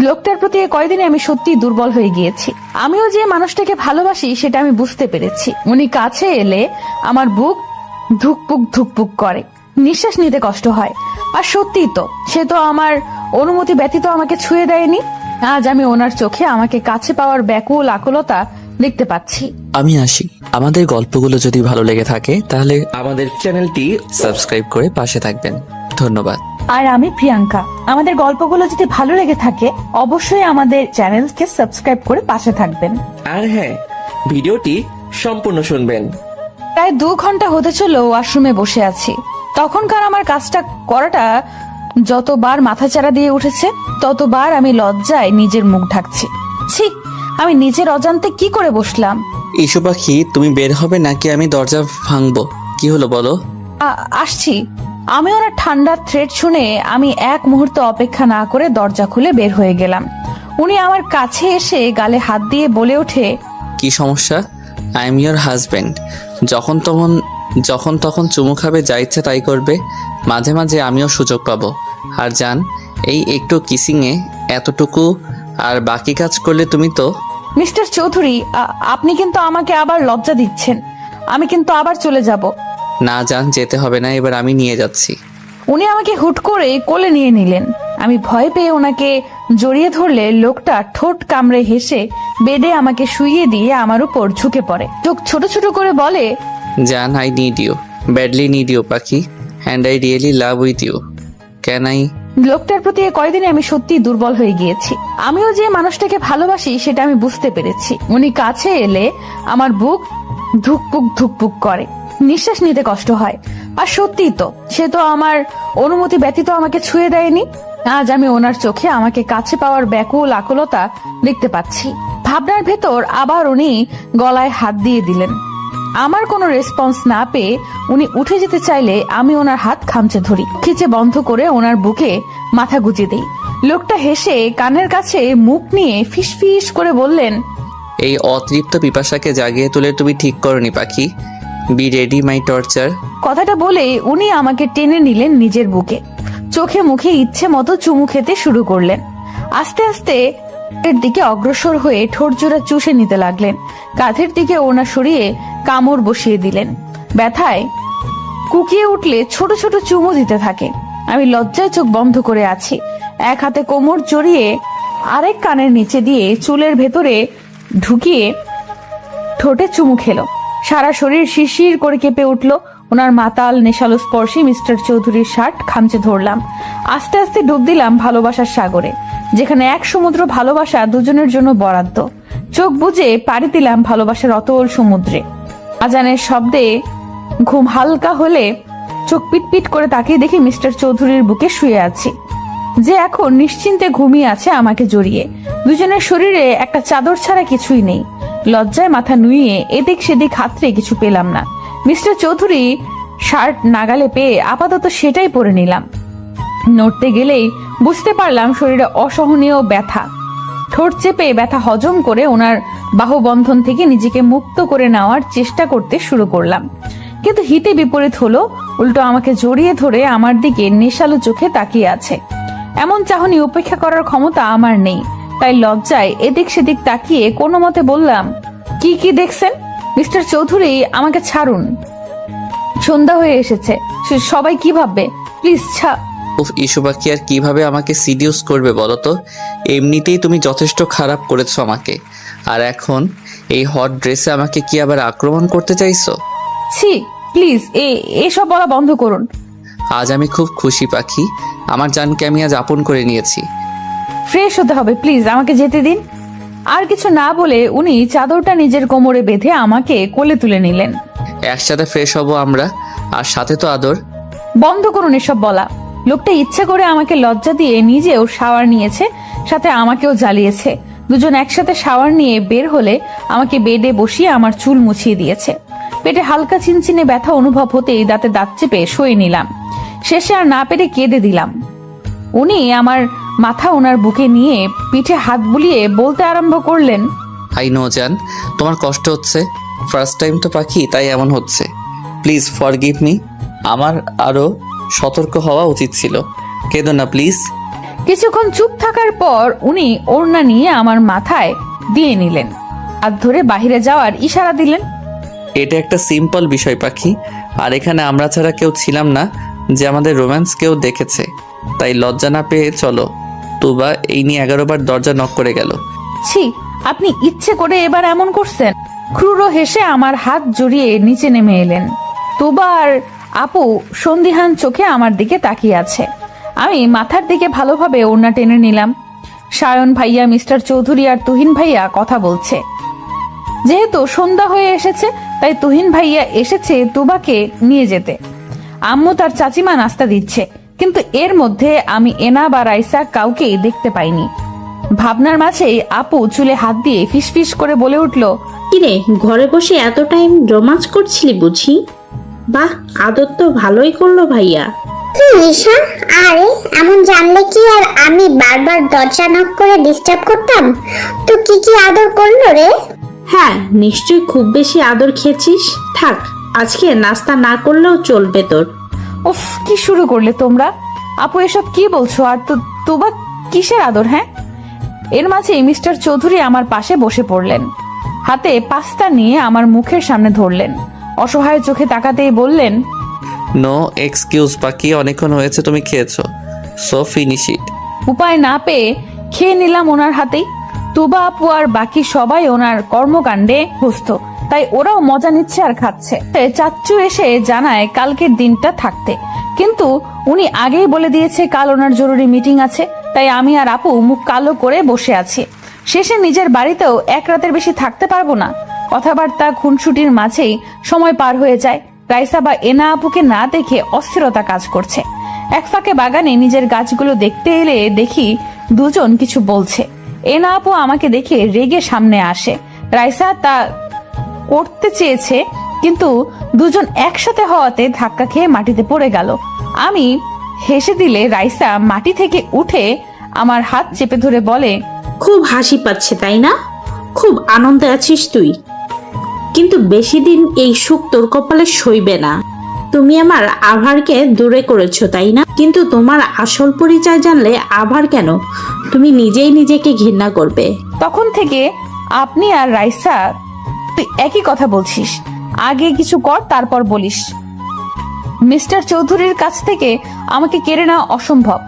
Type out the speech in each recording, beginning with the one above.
লোকটার প্রতি কয়দিনে আমি সত্যি দুর্বল হয়ে গিয়েছি। আমিও যে মানুষটাকে ভালোবাসি সেটা আমি বুঝতে পেরেছি। উনি কাছে এলে আমার বুক ধুকপুক ধুকপুক করে, নিঃশ্বাস নিতে কষ্ট হয়। আর সত্যি তো, সে তো আমার অনুমতি ব্যতীত আমাকে ছুঁয়ে দেয়নি। আজ আমি ওনার চোখে আমাকে কাছে পাওয়ার ব্যাকুল আকুলতা দেখতে পাচ্ছি। আমি আসি। আমাদের গল্পগুলো যদি ভালো লেগে থাকে তাহলে আমাদের চ্যানেলটি সাবস্ক্রাইব করে পাশে থাকবেন। ধন্যবাদ। আর আমি প্রিয়াঙ্কা। আমাদের গল্পগুলো যদি ভালো লেগে থাকে অবশ্যই আমাদের চ্যানেলকে সাবস্ক্রাইব করে পাশে থাকবেন। আর হ্যাঁ, ভিডিওটি সম্পূর্ণ শুনবেন। প্রায় 2 ঘন্টা হতে চলো ওয়াশরুমে বসে আছি। তখনকার আমার কাজটা করাটা যতবার মাথাচাড়া দিয়ে উঠেছে ততবার আমি লজ্জায় নিজের মুখ ঢাকছি। ছি, আমি নিজের অজান্তে কি করে বসলাম। ইস্যু পাখি, তুমি বের হবে নাকি আমি দরজা ভাঙবো? কি হলো বলো? আসছি। আমি ওনার ঠান্ডা থ্রেড শুনে আমি এক মুহূর্ত অপেক্ষা না করে দরজা খুলে বের হয়ে গেলাম। উনি আমার কাছে এসে গালে হাত দিয়ে বলে ওঠে, কি সমস্যা? I am your husband. যখন তখন চুমু খাবে, যা ইচ্ছা তাই করবে। মাঝে মাঝে আমিও সুযোগ পাবো। আর জান, এই একটু কিসিংয়ে এতটুকু, আর বাকি কাজ করলে তুমি তো। মিস্টার চৌধুরী, আপনি কিন্তু আমাকে আবার লজ্জা দিচ্ছেন। আমি কিন্তু আবার চলে যাব। না জান, যেতে হবে না, এবার আমি নিয়ে যাচ্ছি। উনি আমাকে হুট করে কোলে নিয়ে নিলেন। আমি ভয় পেয়ে ওনাকে জড়িয়ে ধরলে লোকটা ঠোঁট কামড়ে হেসে বেডে আমাকে শুইয়ে দিয়ে আমার উপর ঝুঁকে পড়ে। চোখ ছোট ছোট করে বলে, জান, I need you, badly need you পাখি, and I really love with you. Can I? লোকটার প্রতি কয়দিনে আমি সত্যি দুর্বল হয়ে গিয়েছি। আমিও যে মানুষটাকে ভালোবাসি সেটা আমি বুঝতে পেরেছি। উনি কাছে এলে আমার বুক ধুকপুক ধুকপুক করে, নিঃশ্বাস নিতে কষ্ট হয়। আর সত্যি তো, সে তো আমার অনুমতি ব্যতীত আমাকে ছুঁয়ে দেয়নি। আজ আমি ওনার চোখে আমাকে কাছে পাওয়ার ব্যাকুল আকুলতা দেখতে পাচ্ছি। ভাবনার ভেতর আবার উনি গলায় হাত দিয়ে দিলেন। আমার কোনো রেসপন্স না পেয়ে উনি উঠে যেতে চাইলে আমি ওনার হাত খামচে ধরি, খিচে বন্ধ করে ওনার বুকে মাথা গুজে দিই। লোকটা হেসে কানের কাছে মুখ নিয়ে ফিসফিস করে বললেন, এই অতৃপ্ত পিপাসাকে জাগিয়ে তুলে তুমি ঠিক করনি পাখি। Be ready my torture. কথাটা বলে উনি আমাকে টেনে নিলেন নিজের বুকে। চোখে মুখে ইচ্ছে মতো চুমু খেতে শুরু করলেন। আস্তে আস্তে এর দিকে অগ্রসর হয়ে ঠোঁট জোড়া চুষে নিতে লাগলেন। কাঁধের দিকে ওনা সরিয়ে কামড় বসিয়ে দিলেন। ব্যথায় কুকিয়ে উঠলে ছোট ছোট চুমু দিতে থাকে। আমি লজ্জায় চোখ বন্ধ করে আছি। এক হাতে কোমর জড়িয়ে আরেক কানের নিচে দিয়ে চুলের ভেতরে ঢুকিয়ে ঠোঁটে চুমু খেলো। সারা শরীর শিরশির করে কেঁপে উঠল। ওনার মাতাল নেশালো স্পর্শে মিস্টার চৌধুরীর শার্ট খামচে ধরলাম। আস্তে আস্তে ডুব দিলাম ভালোবাসার সাগরে, যেখানে এক সমুদ্র ভালোবাসা দুজনের জন্য বরাদ্দ। চোখ বুজে পাড়ি দিলাম ভালোবাসার অতল সমুদ্রে। আজানের শব্দে ঘুম হালকা হলে চোখ পিটপিট করে তাকিয়ে দেখি মিস্টার চৌধুরীর বুকে শুয়ে আছি, যে এখন নিশ্চিন্তে ঘুমিয়ে আছে আমাকে জড়িয়ে। দুজনের শরীরে একটা চাদর ছাড়া কিছুই নেই। লজ্জায় মাথা নুইয়ে এদিক সেদিক হাতড়ে কিছু পেলাম না। মিস্টার চৌধুরী শার্ট নাগালে পেয়ে আপাতত সেটাই পরে নিলাম। নড়তে গেলেই বুঝতে পারলাম শরীরে অসহনীয় ব্যথা। ঠোঁট চেপে ব্যথা হজম করে ওনার বাহুবন্ধন থেকে নিজেকে মুক্ত করে নেওয়ার চেষ্টা করতে শুরু করলাম। কিন্তু হিতে বিপরীত হলো, উল্টো আমাকে জড়িয়ে ধরে আমার দিকে নেশালো চোখে তাকিয়ে আছে। এমন চাহনি উপেক্ষা করার ক্ষমতা আমার নেই, তাই লজ্জায় এদিক সেদিক তাকিয়ে কোনো মতে বললাম, কি দেখছেন মিস্টার চৌধুরী? আমাকে ছাড়ুন, সন্ধ্যা হয়ে এসেছে, সবাই কি ভাববে, প্লিজ উফ, ইস্যু পাখি আর কিভাবে আমাকে সিডিউস করবে বলো তো? এমনিতেই তুমি যথেষ্ট খারাপ করেছো আমাকে, আর এখন এই হট ড্রেসে আমাকে কি আবার আক্রমণ করতে চাইছো? ছি, প্লিজ এসব বলা বন্ধ করুন। আজ আমি খুব খুশি পাখি, আমার জানকে আমি আজ আপন করে নিয়েছি। ফ্রেশ হতে হবে, প্লিজ আমাকে যেতে দিন। আর কিছু না বলে উনি চাদরটা নিজের কোমরে বেঁধে আমাকে কোলে তুলে নিলেন। একসাথে ফ্রেশ হব আমরা, আর সাথে তো আদর। বন্ধ করুন এসব বলা। লোকটা ইচ্ছে করে আমাকে লজ্জা দিয়ে নিজেও শাওয়ার নিয়েছে, সাথে আমাকেও জ্বালিয়েছে। দুজন একসাথে শাওয়ার নিয়ে বের হলে আমাকে বেডে বসিয়ে আমার চুল মুছিয়ে দিয়েছে। পেটে হালকা চিনচিনে ব্যথা অনুভব হতেই দাঁতে দাঁত চেপে শুয়ে নিলাম। শেষে আর না পেরে কেঁদে দিলাম। উনি আমার মাথা ওনার বুকে নিয়ে পিঠে হাত বুলিয়ে বলতে আরম্ভ করলেন, আই নো জান, তোমার কষ্ট হচ্ছে। ফার্স্ট টাইম তো পাখি, তাই এমন হচ্ছে। Please forgive me. আমার আরো সতর্ক হওয়া উচিত ছিল। কেঁদো না প্লিজ। কিছুক্ষণ চুপ থাকার পর উনি ওড়না নিয়ে আমার মাথায় দিয়ে নিলেন, হাত ধরে বাহিরে যাওয়ার ইশারা দিলেন। এটা একটা সিম্পল বিষয় পাখি, আর এখানে আমরা ছাড়া কেউ ছিলাম না যে আমাদের রোম্যান্স কেউ দেখেছে, তাই লজ্জা না পেয়ে চলো। তুবা এই নিয়ে 11 বার দরজা নক করে গেল। ছি, আপনি ইচ্ছে করে এবার এমন করছেন? ক্রুর হেসে আমার হাত জড়িয়ে নিচে নেমে এলেন। তুবা আর আপু সন্দিহান চোখে আমার দিকে তাকিয়ে আছে। আমি মাথার দিকে ভালোভাবে ওড়না টেনে নিলাম। সায়ন ভাইয়া, মিস্টার চৌধুরী আর তুহিন ভাইয়া কথা বলছে। যেহেতু সন্ধ্যা হয়ে এসেছে, তাই তুহিন ভাইয়া এসেছে তুবাকে নিয়ে যেতে। আম্মু তার চাচিমা নাস্তা দিচ্ছে, কিন্তু এর মধ্যে আমি এনা বা রাইসা কাউকেই দেখতে পাইনি। ভাবনার মাঝেই আপু চুলে হাত দিয়ে ফিসফিস করে বলে উঠল, কিরে, ঘরে বসে এত টাইম রোমাঞ্চ করছিলি বুঝি? বাহ, আদর তো ভালোই করলো ভাইয়া। নিশা, আরে এমন জানলে কি আর আমি বারবার দরজা নক করে ডিস্টার্ব করতাম? তো কি কি আদর করলো রে? হ্যাঁ, নিশ্চয়ই খুব বেশি আদর খেয়েছিস। থাক, আজকে নাস্তা না করলেও চলবে তোর। উফ, কি শুরু করলে তোমরা? আপু এসব কি বলছো? আর তো তুবা কিসের আদর? হ্যাঁ। এর মাঝে মিস্টার চৌধুরী আমার পাশে বসে পড়লেন। হাতে পাস্তা নিয়ে আমার মুখের সামনে ধরলেন। অসহায় চোখে তাকাতেই বললেন, নো এক্সকিউজ পাখি, অনেকক্ষণ হয়েছে তুমি খেয়েছো, সো ফিনিশ ইট। উপায় না পেয়ে খেয়ে নিলাম ওনার হাতেই। তুবা আপু আর বাকি সবাই ওনার কর্মকাণ্ডে ব্যস্ত, তাই ওরাও মজা নিচ্ছে আর খাচ্ছে। চাচ্চু এসে জানায় কালকের দিনটা থাকতে, কিন্তু উনি আগেই বলে দিয়েছে কাল ওনার জরুরি মিটিং আছে। তাই আমি আর আপু মুখ কালো করে বসে আছি। শেষে নিজের বাড়িতেও এক রাতের বেশি থাকতে পারবো না। কথাবার্তা খুনসুটির মাঝেই সময় পার হয়ে যায়। রাইসা বা এনা আপুকে না দেখে অস্থিরতা কাজ করছে। এক ফাঁকে বাগানে নিজের গাছগুলো দেখতে এলে দেখি দুজন কিছু বলছে। এনা আপু আমাকে দেখে রেগে সামনে আসে। রাইসা তা করতে চেয়েছে, কিন্তু দুজন একসাথে হওয়াতে ধাক্কা খেয়ে মাটিতে পড়ে গেল। আমি হেসে দিলে রাইসা মাটি থেকে উঠে আমার হাত চেপে ধরে বলে, খুব হাসি পাচ্ছে তাই না? খুব আনন্দে আছিস তুই, কিন্তু বেশি দিন এই সুখ তোর কপালে সইবে না। তুমি আমার আভারকে দূরে করেছো তাই না? কিন্তু তোমার আসল পরিচয় জানলে আভার কেন, তুমি নিজেই নিজেকে ঘৃণা করবে। তখন থেকে আপনি আর রাইসা তুই একই কথা বলছিস। আগে কিছু কর, তারপর বলিস। মিস্টার চৌধুরীর কাছ থেকে আমাকে কেড়ে নেওয়া অসম্ভব।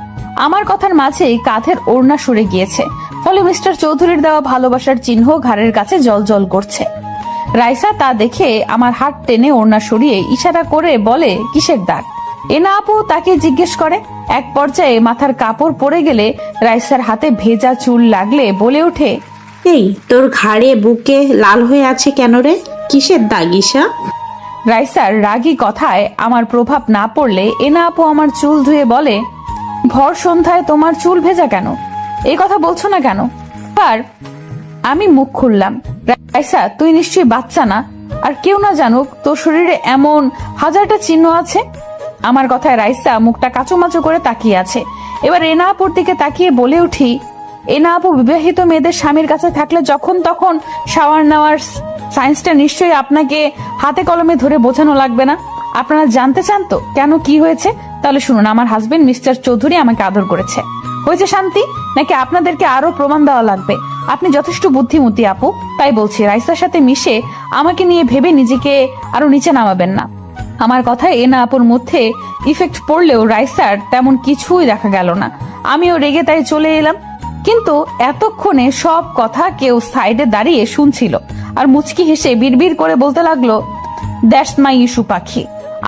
আমার কথার মাঝেই কাঁধের ওড়না সরে গিয়েছে, ফলে মিস্টার চৌধুরীর দেওয়া ভালোবাসার চিহ্ন ঘাড়ের কাছে জলজল করছে। রাইসা তা দেখে আমার হাত টেনে ওড়না সরিয়ে ইশারা করে বলে, কিসের দাগ? এনা আপু তাকে জিজ্ঞেস করে। এক পর্যায়ে মাথার কাপড় পরে গেলে রাইসার হাতে ভেজা চুল লাগলে বলে ওঠে, এই তোর ঘাড়ে বুকে লাল হয়ে আছে কেন রে? কিসের দাগ ঈশা? রাইসার রাগী কথায় আমার প্রভাব না পড়লে এনা আপু আমার চুল ধুয়ে বলে, ভর সন্ধ্যায় তোমার চুল ভেজা কেন? এই কথা বলছো না কেন? আর আমি মুখ খুললাম, রাইসা তুই নিশ্চয়ই বাচ্চা না, আর কেউ না জানুক তোর শরীরে এমন হাজারটা চিহ্ন আছে। আমার কথায় রাইসা মুখটা কাচুমাচু করে তাকিয়ে আছে। এবার এনা আপুর দিকে তাকিয়ে বলে উঠি, এনা আপু বিবাহিত মেয়েদের স্বামীর কাছে থাকলে যখন তখন শাওয়ার নেওয়ার সায়েন্সটা নিশ্চয়ই আপনাকে হাতে কলমে ধরে বোঝানো লাগবে না। আপনারা জানতে চান তো কেন কি হয়েছে? তাহলে শুনুন, আমার হাজবেন্ড মিস্টার চৌধুরী আমাকে আদর করেছে। হয়েছে শান্তি, নাকি আপনাদেরকে আরো প্রমাণ দেওয়া লাগবে? আপনি যথেষ্ট বুদ্ধিমতী আপু, তাই বলছি রাইসার সাথে মিশে আমাকে নিয়ে ভেবে নিজেকে আরো নিচে নামাবেন না। আমার কথায় এনা আপুর মধ্যে ইফেক্ট পড়লেও রাইসার তেমন কিছুই দেখা গেল না। আমিও রেগে তাই চলে এলাম, কিন্তু এতক্ষণে সব কথা কেউ সাইডে দাঁড়িয়ে শুনছিল আর মুচকি হেসে বিড়বিড় করে বলতে লাগলো, দ্যাটস মাই ইস্যু পাখি,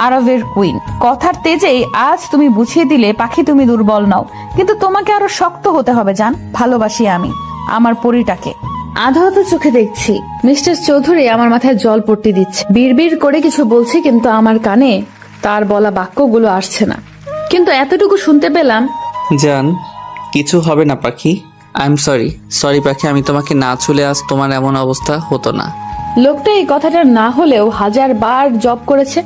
আরবের কুইন। কথার তেজেই আজ তুমি বুঝিয়ে দিলে পাখি তুমি দুর্বল নও, কিন্তু তোমাকে আরো শক্ত হতে হবে জান। ভালোবাসি আমি আমার পরিটাকে। আধা আধা চোখে দেখছি মিস্টার চৌধুরী আমার মাথায় জল পট্টি দিচ্ছে, বিড়বিড় করে কিছু বলছে, কিন্তু আমার কানে তার বলা বাক্যগুলো আসছে না। কিন্তু এতটুকু শুনতে পেলাম, জান কিছু হবে না পাখি, আই এম সরি পাখি, আমি তোমাকে না ছুলে আজ তোমার এমন অবস্থা হতো না। লোকটা এই কথাটা না হলেও 1000 বার জব করেছে।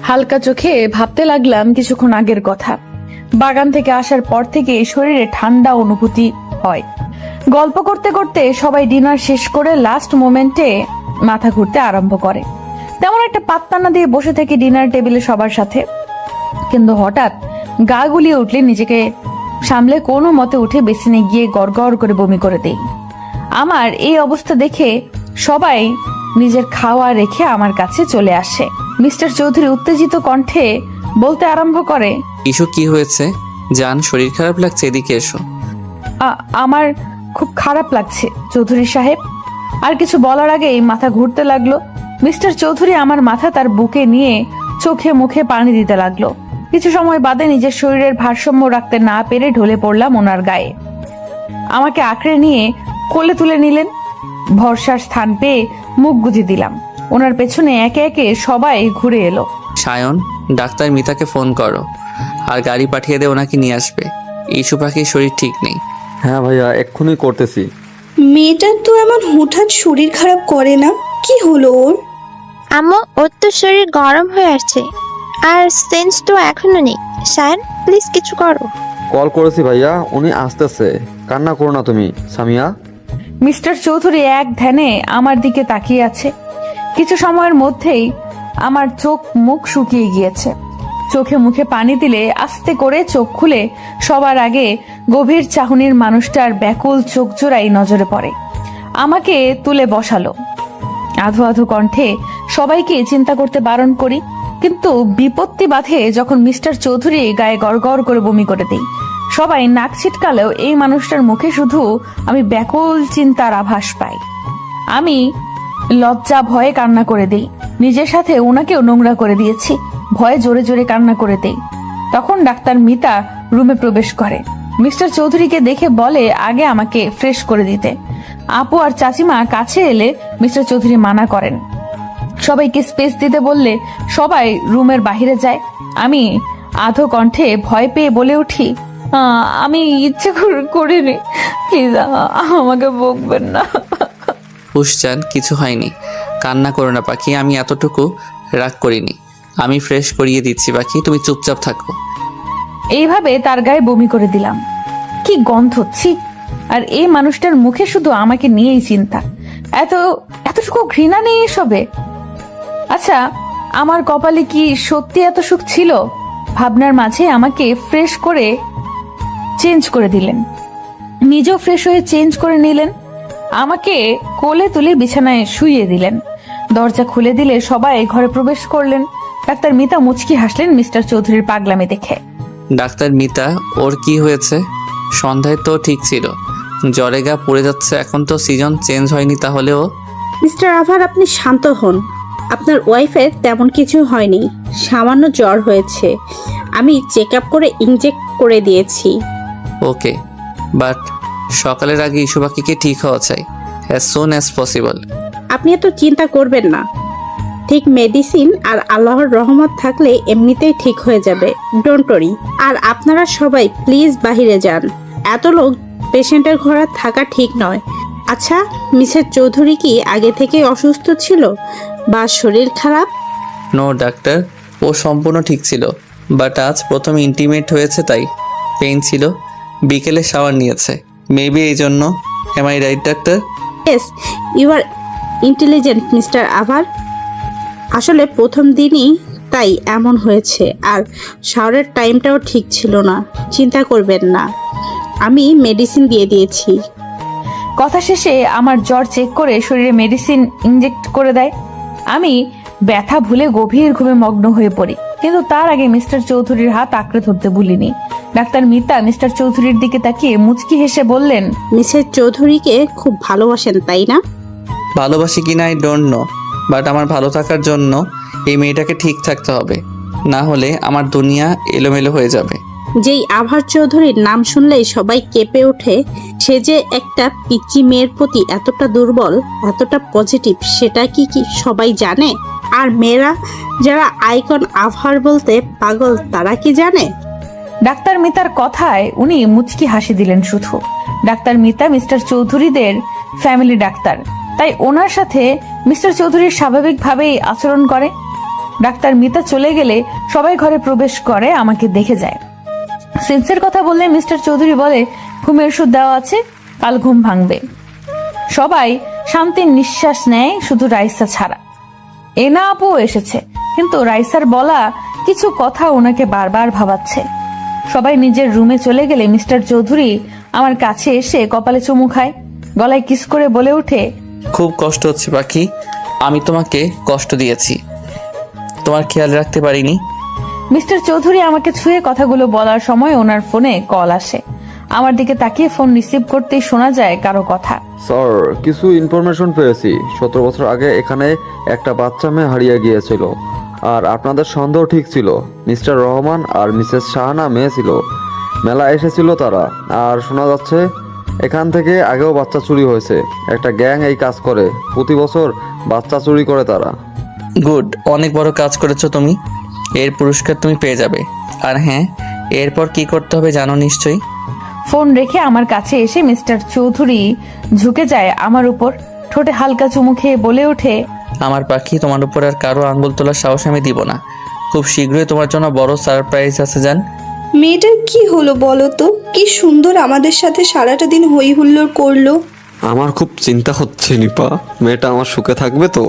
হালকা চোখে ভাবতে লাগলাম কিছুক্ষণ আগের কথা। বাগান থেকে আসার পর থেকে শরীরে ঠান্ডা অনুভূতি হয়। গল্প করতে করতে সবাই ডিনার শেষ করে লাস্ট মোমেন্টে মাথা ঘুরতে আরম্ভ করে। তেমন একটা পাত্তা না দিয়ে বসে থেকে ডিনার টেবিলে সবার সাথে। কিন্তু হঠাৎ গা গুলিয়ে উঠলে নিজেকে সামলে কোনো মতে উঠে বেসিনে গিয়ে গড়গড় করে বমি করে দেই। আমার এই অবস্থা দেখে সবাই নিজের খাওয়া রেখে আমার কাছে চলে আসে। মিস্টার চৌধুরী উত্তেজিত কণ্ঠে বলতে আরম্ভ করে, ইস্যু কি হয়েছে? জান, শরীর খারাপ লাগছে, এদিকে এসো। আমার খুব খারাপ লাগছে চৌধুরী সাহেব। আর কিছু বলার আগেই মাথা ঘুরতে লাগলো। মিস্টার চৌধুরী আমার মাথা তার বুকে নিয়ে চোখে মুখে পানি দিতে লাগলো। কিছু সময় বাদে নিজের শরীরের ভারসাম্য রাখতে না পেরে ঢলে পড়লাম ওনার গায়ে। আমাকে আঁকড়ে নিয়ে কোলে তুলে নিলেন। ভরসার স্থান পেয়ে মুখ গুজে দিলাম। ওনার পেছনে একে একে সবাই ঘুরে এলো। সায়ন, ডাক্তার মিতাকে ফোন করো আর গাড়ি পাঠিয়ে দে, ওনাকে নিয়ে আসবে। ইস্যু পাখির শরীর ঠিক নেই। হ্যাঁ ভাইয়া, এক্ষুনি করতেছি। মেয়েটার তো এমন হুটহাট শরীর খারাপ করে না, কি হলো ওর? আম্মু, ওর তো শরীর গরম হয়ে আসছে, আর সেন্স তো এখনো নেই। স্যার, প্লিজ কিছু করো। কল করেছি ভাইয়া, উনি আসতেছে। কান্না করো না তুমি সামিয়া। মিস্টার চৌধুরী এক ধ্যানে আমার দিকে তাকিয়ে আছে। কিছু সময়ের মধ্যেই আমার চোখ মুখ শুকিয়ে গিয়েছে। চোখে মুখে পানি দিলে আস্তে করে চোখ খুলে সবার আগে গভীর চাহনির মানুষটার ব্যাকুল চোখ জোড়াই নজরে পড়ে। আমাকে তুলে বসালো। আধো আধো কণ্ঠে সবাইকে চিন্তা করতে বারণ করি, কিন্তু বিপত্তি বাধে যখন মিস্টার চৌধুরী গায়ে গড়গড় করে বমি করে দেই। সবাই নাক ছিটকালেও এই মানুষটার মুখে শুধু আমি ব্যাকুল চিন্তার আভাস পাই। আমি লজ্জা ভয়ে কান্না করে দেই। নিজের সাথে ওনাকেও নোংরা করে দিয়েছি। ভয়ে জোরে জোরে কান্না করে দেই। তখন ডাক্তার মিতা রুমে প্রবেশ করে। মিস্টার চৌধুরীকে দেখে বলে আগে আমাকে ফ্রেশ করে দিতে। আপু আর চাচিমা কাছে এলে মিস্টার চৌধুরী মানা করেন। সবাইকে স্পেস দিতে বললে সবাই রুমের বাহিরে যায়। আমি আধো কণ্ঠে ভয় পেয়ে বলে উঠি, আমি ইচ্ছে করিনি, প্লিজ আমাকে বকবেন না। হুশজান, কিছু হয়নি, কান্না করো না পাখি। আমি এতটুকু রাগ করিনি। আমি ফ্রেশ করিয়ে দিচ্ছি পাখি, তুমি চুপচাপ থাকো। এইভাবে তার গায়ে বমি করে দিলাম। কি গন্ধ, ছি! আর এই মানুষটার মুখে শুধু আমাকে নিয়েই চিন্তা। এতটুকু ঘৃণা নেই এসবে। আচ্ছা, আমার কপালে কি সত্যি এত সুখ ছিল? ভাবনার মাঝে আমাকে ফ্রেশ করে চেঞ্জ করে দিলেন, নিজেও ফ্রেশ হয়ে চেঞ্জ করে নিলেন। আমাকে কোলে তুলে বিছানায় শুইয়ে দিলেন। দরজা খুলে দিলে সবাই ঘরে প্রবেশ করলেন। ডাক্তার মিতা মুচকি হাসলেন মিস্টার চৌধুরীর পাগলামি দেখে। ডাক্তার মিতা, ওর কি হয়েছে? সন্ধ্যায় তো ঠিক ছিল, জ্বরে গা পড়ে যাচ্ছে। এখন তো সিজন চেঞ্জ হয়নি, তাহলেও। মিস্টার আভার, আপনি শান্ত হন। আপনার ওয়াইফের তেমন কিছু হয়নি, সামান্য জ্বর হয়েছে। আমি চেক আপ করে ইনজেক্ট করে দিয়েছি। ওকে, বাট সকালের আগে ইস্যু পাখিকে ঠিক হওয়া চাই, অ্যাজ সুন অ্যাজ পসিবল। আপনি এত চিন্তা করবেন না। ঠিক মেডিসিন আর আল্লাহর রহমত থাকলে এমনিতেই ঠিক হয়ে যাবে, ডোন্ট ওরি। আর আপনারা সবাই প্লিজ বাহিরে যান। এত লোক পেশেন্টের ঘরে থাকা ঠিক নয়। আচ্ছা, মিসেস চৌধুরী কি আগে থেকে অসুস্থ ছিল বা শরীর খারাপ? নো ডাক্তার, ও সম্পূর্ণ ঠিক ছিল, বাট আজ প্রথম ইন্টিমেট হয়েছে, তাই পেইন ছিল। বিকেলে শাওয়ার নিয়েছে, মেবি এই জন্য। Am I right doctor? Yes, you are intelligent mister আভার। আসলে প্রথম দিনই তাই এমন হয়েছে, আর শাওয়ারের টাইমটাও ঠিক ছিল না। চিন্তা করবেন না, আমি মেডিসিন দিয়ে দিয়েছি। কথা শেষে আমার জ্বর চেক করে শরীরে মেডিসিন ইনজেক্ট করে দেয়। আমি ব্যথা ভুলে গভীর ঘুমে মগ্ন হয়ে পড়ি, কিন্তু তার আগে মিস্টার চৌধুরীর হাত আঁকড়ে ধরতে ভুলিনি। ডাক্তার মিতা মিস্টার চৌধুরীর দিকে তাকিয়ে মুচকি হেসে বললেন, মিসেস চৌধুরীকে খুব ভালোবাসেন তাই না? ভালোবাসি কিনা আই ডোন্ট নো, বাট আমার ভালো থাকার জন্য এই মেয়েটাকে ঠিক থাকতে হবে, না হলে আমার দুনিয়া এলোমেলো হয়ে যাবে। যেই আভার চৌধুরীর নাম শুনলেই সবাই কেঁপে ওঠে, সে যে একটা পিচ্চি মেয়ের প্রতি এতটা দুর্বল, এতটা পজিটিভ, সেটা কি সবাই জানে? আর মেয়েরা যারা আইকন আভার বলতে পাগল, তারা কি জানে? ডাক্তার মিতার কথায় উনি মুচকি হাসি দিলেন শুধু। ডাক্তার মিতা মিস্টার চৌধুরীদের ফ্যামিলি ডাক্তার, তাই ওনার সাথে মিস্টার চৌধুরীর স্বাভাবিকভাবেই আচরণ করে। ডাক্তার মিতা চলে গেলে সবাই ঘরে প্রবেশ করে, আমাকে দেখে যায়। সেন্সের কথা বললে মিস্টার চৌধুরী বলে, ঘুমের ওষুধ দেওয়া আছে, কাল ঘুম ভাঙবে। সবাই শান্তির নিঃশ্বাস নেয়, শুধু রাইসা ছাড়া। এনা আপু এসেছে, কিন্তু রাইসার বলা কিছু কথা ওনাকে বারবার ভাবাচ্ছে। সবাই নিজের রুমে চলে গেলে মিস্টার চৌধুরী আমার কাছে এসে কপালে চুমু খায়, গলায় কিস করে বলে ওঠে, খুব কষ্ট হচ্ছে পাখি, আমি তোমাকে কষ্ট দিয়েছি, তোমার খেয়াল রাখতে পারিনি। মিস্টার চৌধুরী আমাকে ছুঁয়ে কথাগুলো বলার সময় ওনার ফোনে কল আসে। আমার দিকে তাকিয়ে ফোন রিসিভ করতেই শোনা যায় কারো কথা। স্যার, কিছু ইনফরমেশন পেয়েছি। 17 বছর আগে এখানে একটা বাচ্চা মেয়ে হারিয়ে গিয়েছিল, আর আপনাদের সন্দেহ ঠিক ছিল। মিস্টার রহমান আর মিসেস শাহানা মেয়ে ছিল, মেলা এসেছিল তারা। আর শোনা যাচ্ছে এখান থেকে আগেও বাচ্চা চুরি হয়েছে। একটা গ্যাং এই কাজ করে, প্রতি বছর বাচ্চা চুরি করে তারা। গুড, অনেক বড় কাজ করেছো তুমি, এর পুরস্কার তুমি পেয়ে যাবে। আর হ্যাঁ, এরপর কি করতে হবে জানো নিশ্চয়ই। ফোন রেখে আমার কাছে এসে মিস্টার চৌধুরী ঝুঁকে যায় আমার উপর, ঠোঁটে হালকা চুমু খেয়ে বলে ওঠে, আমার পাখি, তোমার উপর আর কারো আঙ্গুল তোলার সাহস আমি দিব না। খুব শীঘ্রই তোমার জন্য বড় সারপ্রাইজ আছে জান। মেয়েটার কি হলো বলো তো? কি সুন্দর আমাদের সাথে সারাটা দিন হই হুল্লোড় করলো। আমার খুব চিন্তা হচ্ছে নিপা, মেয়েটা আমার সুখে থাকবে তো?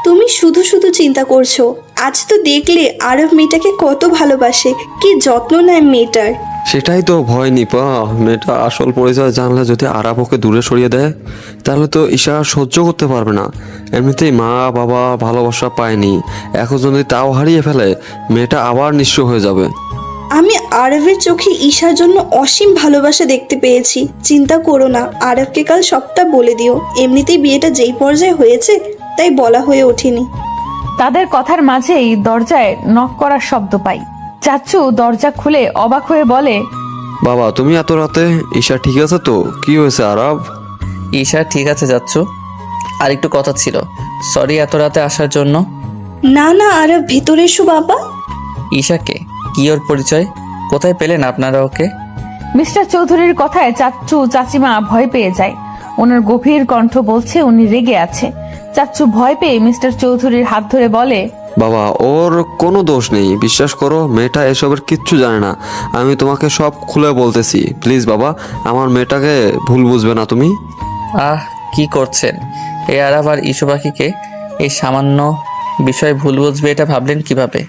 তুমি শুধু শুধু চিন্তা করছো। আজ তো দেখলে আরব মেয়েটাকে কত ভালোবাসে, কি যত্ন নেয় মেয়েটার। সেটাই তো ভয় নিপা, মেয়েটা আসল পরিচয় জানলে যদি আরাব ওকে দূরে সরিয়ে দেয়, তাহলে তো ঈশা সহ্য করতে পারবে না। এমনিতেই মা বাবা ভালোবাসা পায়নি, এখন যদি তাও হারিয়ে ফেলে, মেয়েটা আবার নিঃস্ব হয়ে যাবে। আমি আরবের চোখে ঈশার জন্য অসীম ভালোবাসা দেখতে পেয়েছি। চিন্তা করো না, আরবকে কাল সবটা বলে দিও। এমনিতেই বিয়েটা যেই পর্যায়ে হয়েছে, তাই বলা হয়ে ওঠেনি। তাদের কথার মাঝেই দরজায় নক করার শব্দ পাই। চাচ্চু দরজা খুলে অবাক হয়ে বলে, বাবা তুমি এত রাতে? ঈশা ঠিক আছে তো? কি হয়েছে আরাব? ঈশা ঠিক আছে, যাচ্ছ? আর একটু কথা ছিল, সরি এত রাতে আসার জন্য। না না আরব, ভেতরে এসো বাবা। ঈশাকে? কি ওর পরিচয়? কোথায় পেলেন আপনারা ওকে? মিস্টার চৌধুরীর কথায় চাচ্চু চাচিমা ভয় পেয়ে যায়। ওনার গভীর কণ্ঠ বলছে উনি রেগে আছে। চাচ্চু ভয় পেয়ে মিস্টার চৌধুরীর হাত ধরে বলে, বাবা ওর কোনো দোষ নেই, বিশ্বাস করো, মেয়েটা এসবের কিচ্ছু জানে না। আমি তোমাকে সব খুলে বলতেছি, প্লিজ বাবা, আমার মেয়েটাকে ভুল বুঝবে না তুমি। আহ, কি করছেন? এই আরাব আর ইস্যু পাখিকে এই সামান্য বিষয় ভুল বুঝবে এটা ভাবলেন কিভাবে?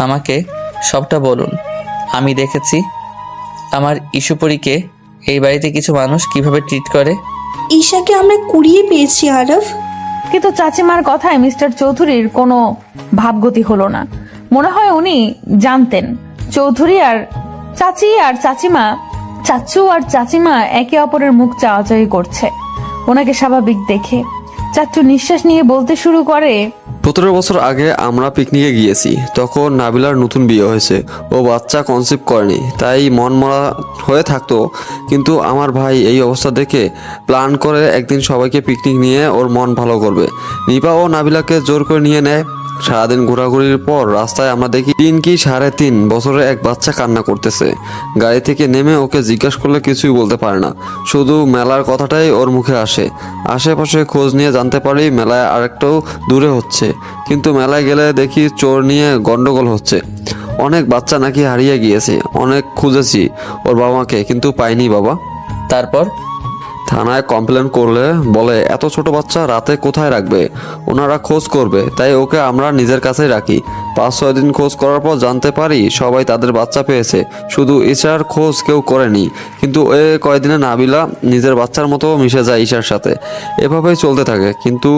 আমাকে সবটা বলুন। আমি দেখেছি আমার ইস্যুপরীকে এই বাড়িতে কিছু মানুষ কিভাবে ট্রিট করে। ঈশাকে আমরা কুড়িয়ে পেয়েছি আরব। কিন্তু চাচিমার কথায় মিস্টার চৌধুরীর কোনো ভাবগতি হলো না। মনে হয় উনি জানতেন চৌধুরী আর চাচি আর চাচিমা, চাচ্চু আর চাচিমা একে অপরের মুখ চাওয়াচাওয়ি করছে ওনাকে স্বাভাবিক দেখে। চাচ্চু নিঃশ্বাস নিয়ে বলতে শুরু করে, 17 বছর আগে আমরা পিকনিকে গিয়েছি, তখন নাবিলার নতুন বিয়ে হয়েছে। ও বাচ্চা কনসিভ করেনি, তাই মন মরা হয়ে থাকতো। কিন্তু আমার ভাই এই অবস্থা দেখে প্ল্যান করে একদিন সবাইকে পিকনিক নিয়ে ওর মন ভালো করবে। নিপা ও নাবিলাকে জোর করে নিয়ে নেয়। সারাদিন ঘোরাঘুরির পর রাস্তায় আমরা দেখি 3 কি 3.5 বছরের এক বাচ্চা কান্না করতেছে। গাড়ি থেকে নেমে ওকে জিজ্ঞাসা করলে কিছুই বলতে পারে না, শুধু মেলার কথাটাই ওর মুখে আসে। আশেপাশে খোঁজ নিয়ে জানতে পারি মেলায় আরেকটাও দূরে হচ্ছে, কিন্তু মেলায় গেলে দেখি চোর নিয়ে গন্ডগোল হচ্ছে। অনেক বাচ্চা নাকি হারিয়ে গিয়েছে। অনেক খুঁজেছি ওর বাবাকে, কিন্তু পাইনি বাবা। তারপর থানায় কমপ্লেন করলে বলে এত ছোট বাচ্চা রাতে কোথায় রাখবে, ওনারা খোঁজ করবে, তাই ওকে আমরা নিজের কাছেই রাখি। 5-6 দিন খোঁজ করার পর জানতে পারি সবাই তাদের বাচ্চা পেয়েছে, শুধু ঈশার খোঁজ কেউ করেনি। কিন্তু এ কয়দিনে নাবিলা নিজের বাচ্চার মতো মিশে যায় ঈশার সাথে। এভাবেই চলতে থাকে, কিন্তু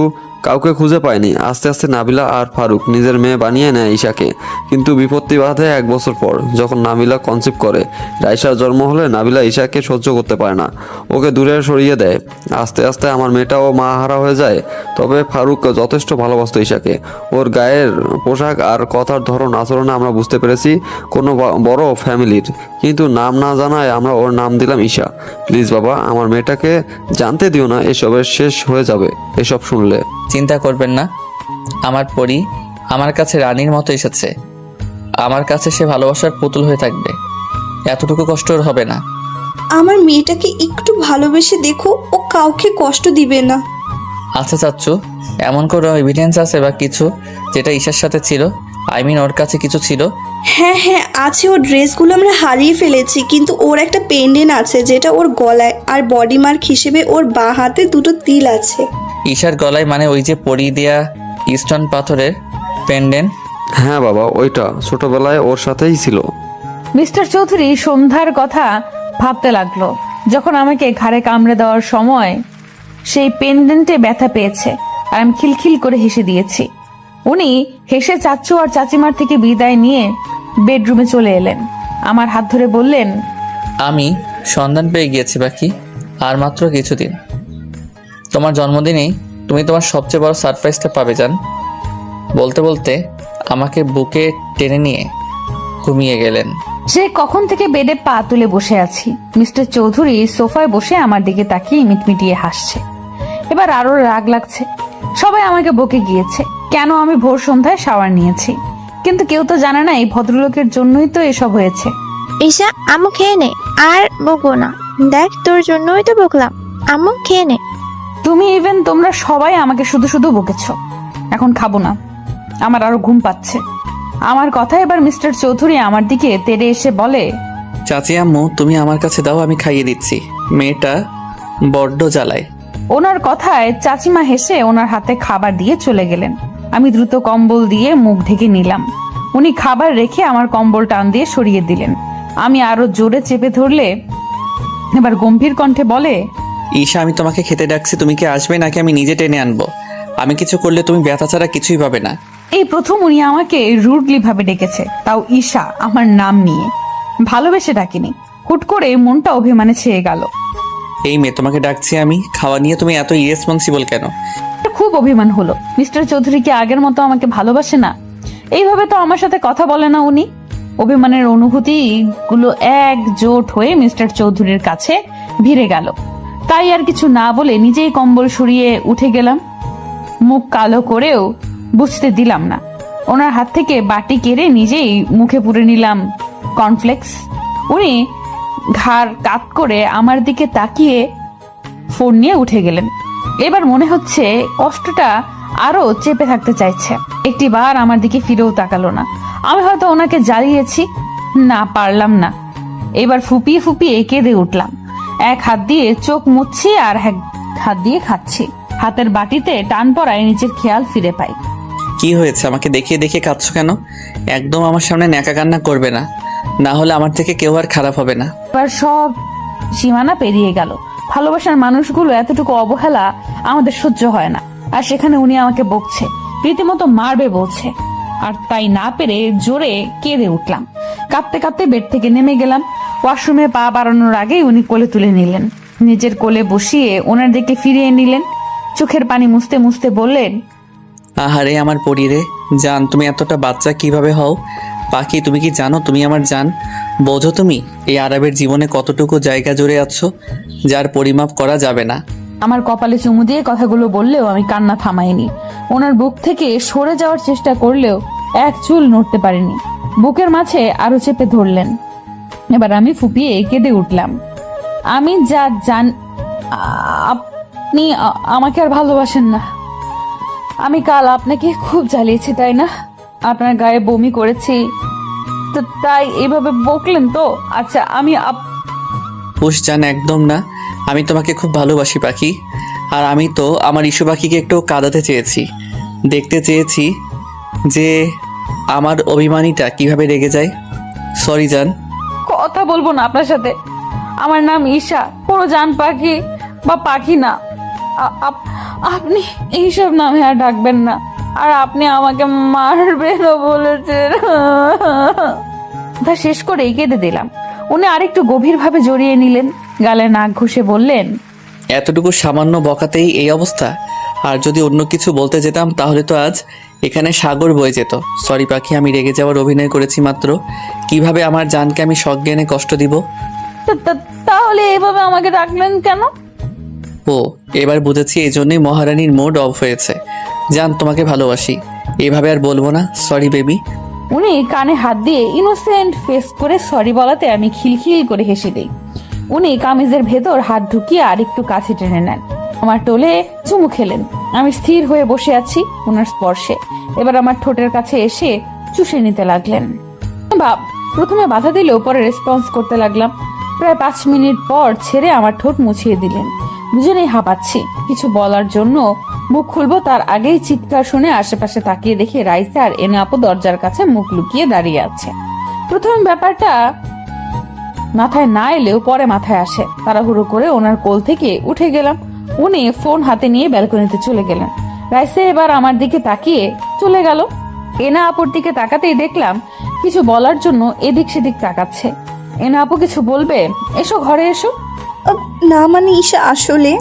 কাউকে খুঁজে পায়নি। আস্তে আস্তে নাবিলা আর ফারুক নিজের মেয়ে বানিয়ে নেয় ঈশাকে। কিন্তু বিপত্তি বাধে 1 বছর পর, যখন নাবিলা কনসিভ করে। রাইসার জন্ম হলে নাবিলা ঈশাকে সহ্য করতে পারে না, ওকে দূরে সরিয়ে দেয়। আস্তে আস্তে আমার মেয়েটাও মা হারা হয়ে যায়। তবে ফারুক যথেষ্ট ভালোবাসতো ঈশাকে। ওর গায়ের পোশাক আর কথার ধরন আচরণে আমরা বুঝতে পেরেছি কোনো বড় ফ্যামিলির। কিন্তু নাম না জানায় আমরা ওর নাম দিলাম ঈশা। প্লিজ বাবা, আমার মেয়েটাকে জানতে দিও না, এসবের শেষ হয়ে যাবে এসব শুনলে। চিন্তা করবেন না, আমার পরি আমার কাছে রানীর মতো এসেছে। আমার কাছে সে ভালোবাসার পুতুল হয়ে থাকবে, এতটুকু কষ্ট ওর হবে না। আমার মেয়েটাকে একটু ভালোবেসে দেখো, ও কাউকে কষ্ট দিবে না। আচ্ছা চাচ্চু, এমন কোনো এভিডেন্স আছে বা কিছু যেটা ঈশার সাথে ছিল? ওর কাছে কিছু ছিল? হ্যাঁ হ্যাঁ আছে, ওর ড্রেসগুলো আমরা হারিয়ে ফেলেছি, কিন্তু ওর একটা পেন্ডেন্ট আছে যেটা ওর গলায়, আর বডি মার্ক হিসেবে ওর বাঁ হাতে 2টো তিল আছে। ঈশার গলায় মানে ওই যে পরি দেয়া স্টোন পাথরের পেন্ডেন্ট? হ্যাঁ বাবা, ওইটা ছোটবেলায় ওর সাথেই ছিল। মিস্টার চৌধুরী সন্ধ্যার কথা ভাবতে লাগলো, যখন আমাকে ঘাড়ে কামড়ে দেওয়ার সময় সেই পেন্ডেন্টে ব্যথা পেয়েছে আর আমি খিলখিল করে হেসে দিয়েছি। উনি হেসে চাচু আর চাচিমার থেকে বিদায় নিয়ে বেডরুমে চলে এলেন। আমার হাত ধরে বললেন, আমি সন্ধান পেয়ে গিয়েছি বাকি, আর মাত্র কিছুদিন। তোমার জন্মদিনেই তুমি তোমার সবচেয়ে বড় সারপ্রাইজটা পাবে জান। বলতে বলতে আমাকে বুকে টেনে নিয়ে ঘুমিয়ে গেলেন। সে কখন থেকে বেডে পা তুলে বসে আছি। মিস্টার চৌধুরী সোফায় বসে আমার দিকে তাকিয়ে মিটমিটিয়ে হাসছে। এবার আরো রাগ লাগছে। সবাই আমাকে বকে গিয়েছে কেন আমি ভোর সন্ধ্যায় শাওয়ার নিয়েছি, কিন্তু কেউ তো জানে না এই ভদ্রলোকের জন্যই তো এসব হয়েছে। ঈশা, আম্মু খেয়ে নে, আর বকবো না। দেখ, তোর জন্যই তো বকলাম। আম্মু খেয়ে নে। তুমি ইভেন তোমরা সবাই আমাকে শুধু শুধু বকেছো। এখন খাবো না, আমার আরো ঘুম পাচ্ছে। আমার কথা এবার মিস্টার চৌধুরী আমার দিকে তেড়ে এসে বলে, চাচি আম্মু তুমি আমার কাছে দাও, আমি খাইয়ে দিচ্ছি। মেয়েটা বড্ড জ্বালায়। ওনার কথায় চাচিমা হেসে ওনার হাতে খাবার দিয়ে চলে গেলেন। আমি দ্রুত কম্বল দিয়ে মুখ ঢেকে নিলাম। উনি খাবার রেখে আমার কম্বল টান দিয়ে সরিয়ে দিলেন। আমি আরো জোরে চেপে ধরলে এবার গম্ভীর কণ্ঠে বলে, ঈশা, আমি তোমাকে খেতে ডাকছি, তুমি কি আসবে নাকি আমি নিজে টেনে আনবো? আমি কিছু করলে তুমি ব্যথা ছাড়া কিছুই পাবে না। এই প্রথম উনি আমাকে রুডলি ভাবে ডেকেছে, তাও ঈশা আমার নাম নিয়ে। ভালোবেসে ডাকিনি, হুট করে মনটা অভিমানে ছেয়ে গেল। এই মেয়ে, তোমাকে ডাকছি আমি, খাওয়া নিয়ে তুমি এত ইরেসপন্সিবল কেন? খুব অভিমান হলো। মিস্টার চৌধুরী কি আগের মতো আমাকে ভালোবাসে না? এইভাবে তো আমার সাথে কথা বলে না উনি। অভিমানের অনুভূতি গুলো একজোট হয়ে মিস্টার চৌধুরীর কাছে ভিড়ে গেল। তাই আর কিছু না বলে নিজেই কম্বল সরিয়ে উঠে গেলাম। মুখ কালো করেও বুঝতে দিলাম না। ওনার হাত থেকে বাটি কেড়ে নিজেই মুখে পুরে নিলাম কর্নফ্লেক্স। উনি ঘাড় কাত করে আমার দিকে তাকিয়ে ফোন নিয়ে উঠে গেলেন। এবার মনে হচ্ছে কষ্টটা আরো চেপে থাকতে চাইছে। একটিবার আমার দিকে ফিরেও তাকালো না। আমি হয়তো ওনাকে জ্বালিয়েছি, না পারলাম না। এবার ফুপিয়ে ফুপিয়ে কেঁদে উঠলাম। এক হাত দিয়ে চোখ মুছছি আর এক হাত দিয়ে খাচ্ছি। হাতের বাটিতে টান পড়ায় নিচের খেয়াল ফিরে পাই। কি হয়েছে? আমাকে দেখিয়ে দেখিয়ে কাঁদছো কেন? একদম আমার সামনে ন্যাকা কান্না করবে না, না হলে আমার থেকে কেউ আর খারাপ হবে না। এবার সব সীমানা পেরিয়ে গেল। ভালোবাসার মানুষগুলো এতটুকু অবহেলা আমাদের সহ্য হয় না, আর সেখানে উনি আমাকে বকছে, রীতিমতো মারবে বলছে। আর তাই না পেরে জোরে কেঁদে উঠলাম। কাঁদতে কাঁদতে বেড থেকে নেমে গেলাম। ওয়াশরুমে পা বাড়ানোর আগেই উনি কোলে তুলে নিলেন। নিজের কোলে বসিয়ে ওনার দিকে ফিরিয়ে নিলেন। চোখের পানি মুছতে মুছতে বললেন, আহারে আমার পরিরে জান, তুমি এতটা বাচ্চা কিভাবে হও? পাখি, তুমি কি জানো তুমি আমার জান? বোঝো তুমি এই আরবের জীবনে কতটুকু জায়গা জুড়ে আছো যার পরিমাপ করা যাবে না। আমার কপালে চুমু দিয়ে কথাগুলো বললেও আমি কান্না থামাইনি। ওনার বুক থেকে সরে যাওয়ার চেষ্টা করলেও এক চুল নড়তে পারিনি। বুকের মাঝে আরো চেপে ধরলেন। এবার আমি ফুপিয়ে কেঁদে উঠলাম। আমি যা জান, আপনি আমাকে আর ভালোবাসেন না। আমি কাল আপনাকে খুব জ্বালিয়েছি, তাই না? আপনার গায়ে বমি করেছি, তো তাই এভাবে বকলেন তো? আচ্ছা, আমি হুশ জান, একদম না। আমি তোমাকে খুব ভালোবাসি পাখি। আর আমি তো আমার ইস্যু পাখিকে একটু কাঁদাতে চেয়েছি, দেখতে চেয়েছি যে আমার অভিমানীটা কিভাবে রেগে যায়। সরি জান। কথা বলবো না আপনার সাথে। আমার নাম ঈশা, কোনো জান পাখি বা পাখি না। আপনি এইসব নামে আর ডাকবেন না। আর আপনি আমাকে মারবেনও বলেছেন। তা শেষ করে কেঁদে দিলাম। উনি আরেকটু গভীর ভাবে জড়িয়ে নিলেন, গালে নাক ঘষে বললেন, এতটুকু সামান্য বকাতেই এই অবস্থা? আর যদি অন্য কিছু বলতে যেতাম তাহলে তো আজ এখানে সাগর বয়ে যেত। সরি পাখি, আমি রেগে যাওয়ার অভিনয় করেছি মাত্র। কিভাবে আমার জানকে আমি সজ্ঞানে কষ্ট দিব? তাহলে এভাবে আমাকে ডাকলেন কেন? ও, এবার বুঝেছি, এই জন্যই মহারানীর মুড অফ হয়েছে। জান, তোমাকে ভালোবাসি, এভাবে আর বলবো না। Sorry baby. উনি কানে হাত দিয়ে ইনোসেন্ট ফেস করে সরি বলাতে আমি খিলখিল করে হেসে দিই। উনি কামিজের ভেতর হাত ঢুকিয়ে আর একটু কাছে টেনে নেন। আমার টোলে চুমু খেলেন। আমি স্থির হয়ে বসে আছি ওনার স্পর্শে। এবার আমার ঠোঁটের কাছে এসে চুষে নিতে লাগলেন। প্রথমে বাধা দিলেও পরে রেসপন্স করতে লাগলাম। প্রায় 5 মিনিট পর ছেড়ে আমার ঠোঁট মুছিয়ে দিলেন। দুজনেই হাঁপাচ্ছি। কিছু বলার জন্য মুখ খুলবো তার আগেই চিৎকার শুনে আশেপাশে তাকিয়ে দেখি রাইসা আর এনা আপু দরজার কাছে মুখ লুকিয়ে দাঁড়িয়ে আছে। প্রথম ব্যাপারটা মাথায় না এলেও পরে মাথায় আসে। তাড়াহুড়ো করে ওনার কোল থেকে উঠে গেলাম। উনি ফোন হাতে নিয়ে ব্যালকনিতে চলে গেলেন। রাইসা এবার আমার দিকে তাকিয়ে চলে গেল। এনা আপুর দিকে তাকাতেই দেখলাম কিছু বলার জন্য এদিক সেদিক তাকাচ্ছে। এনা আপু কিছু বলবে? এসো ঘরে এসো। না মানে ঈশা আসলে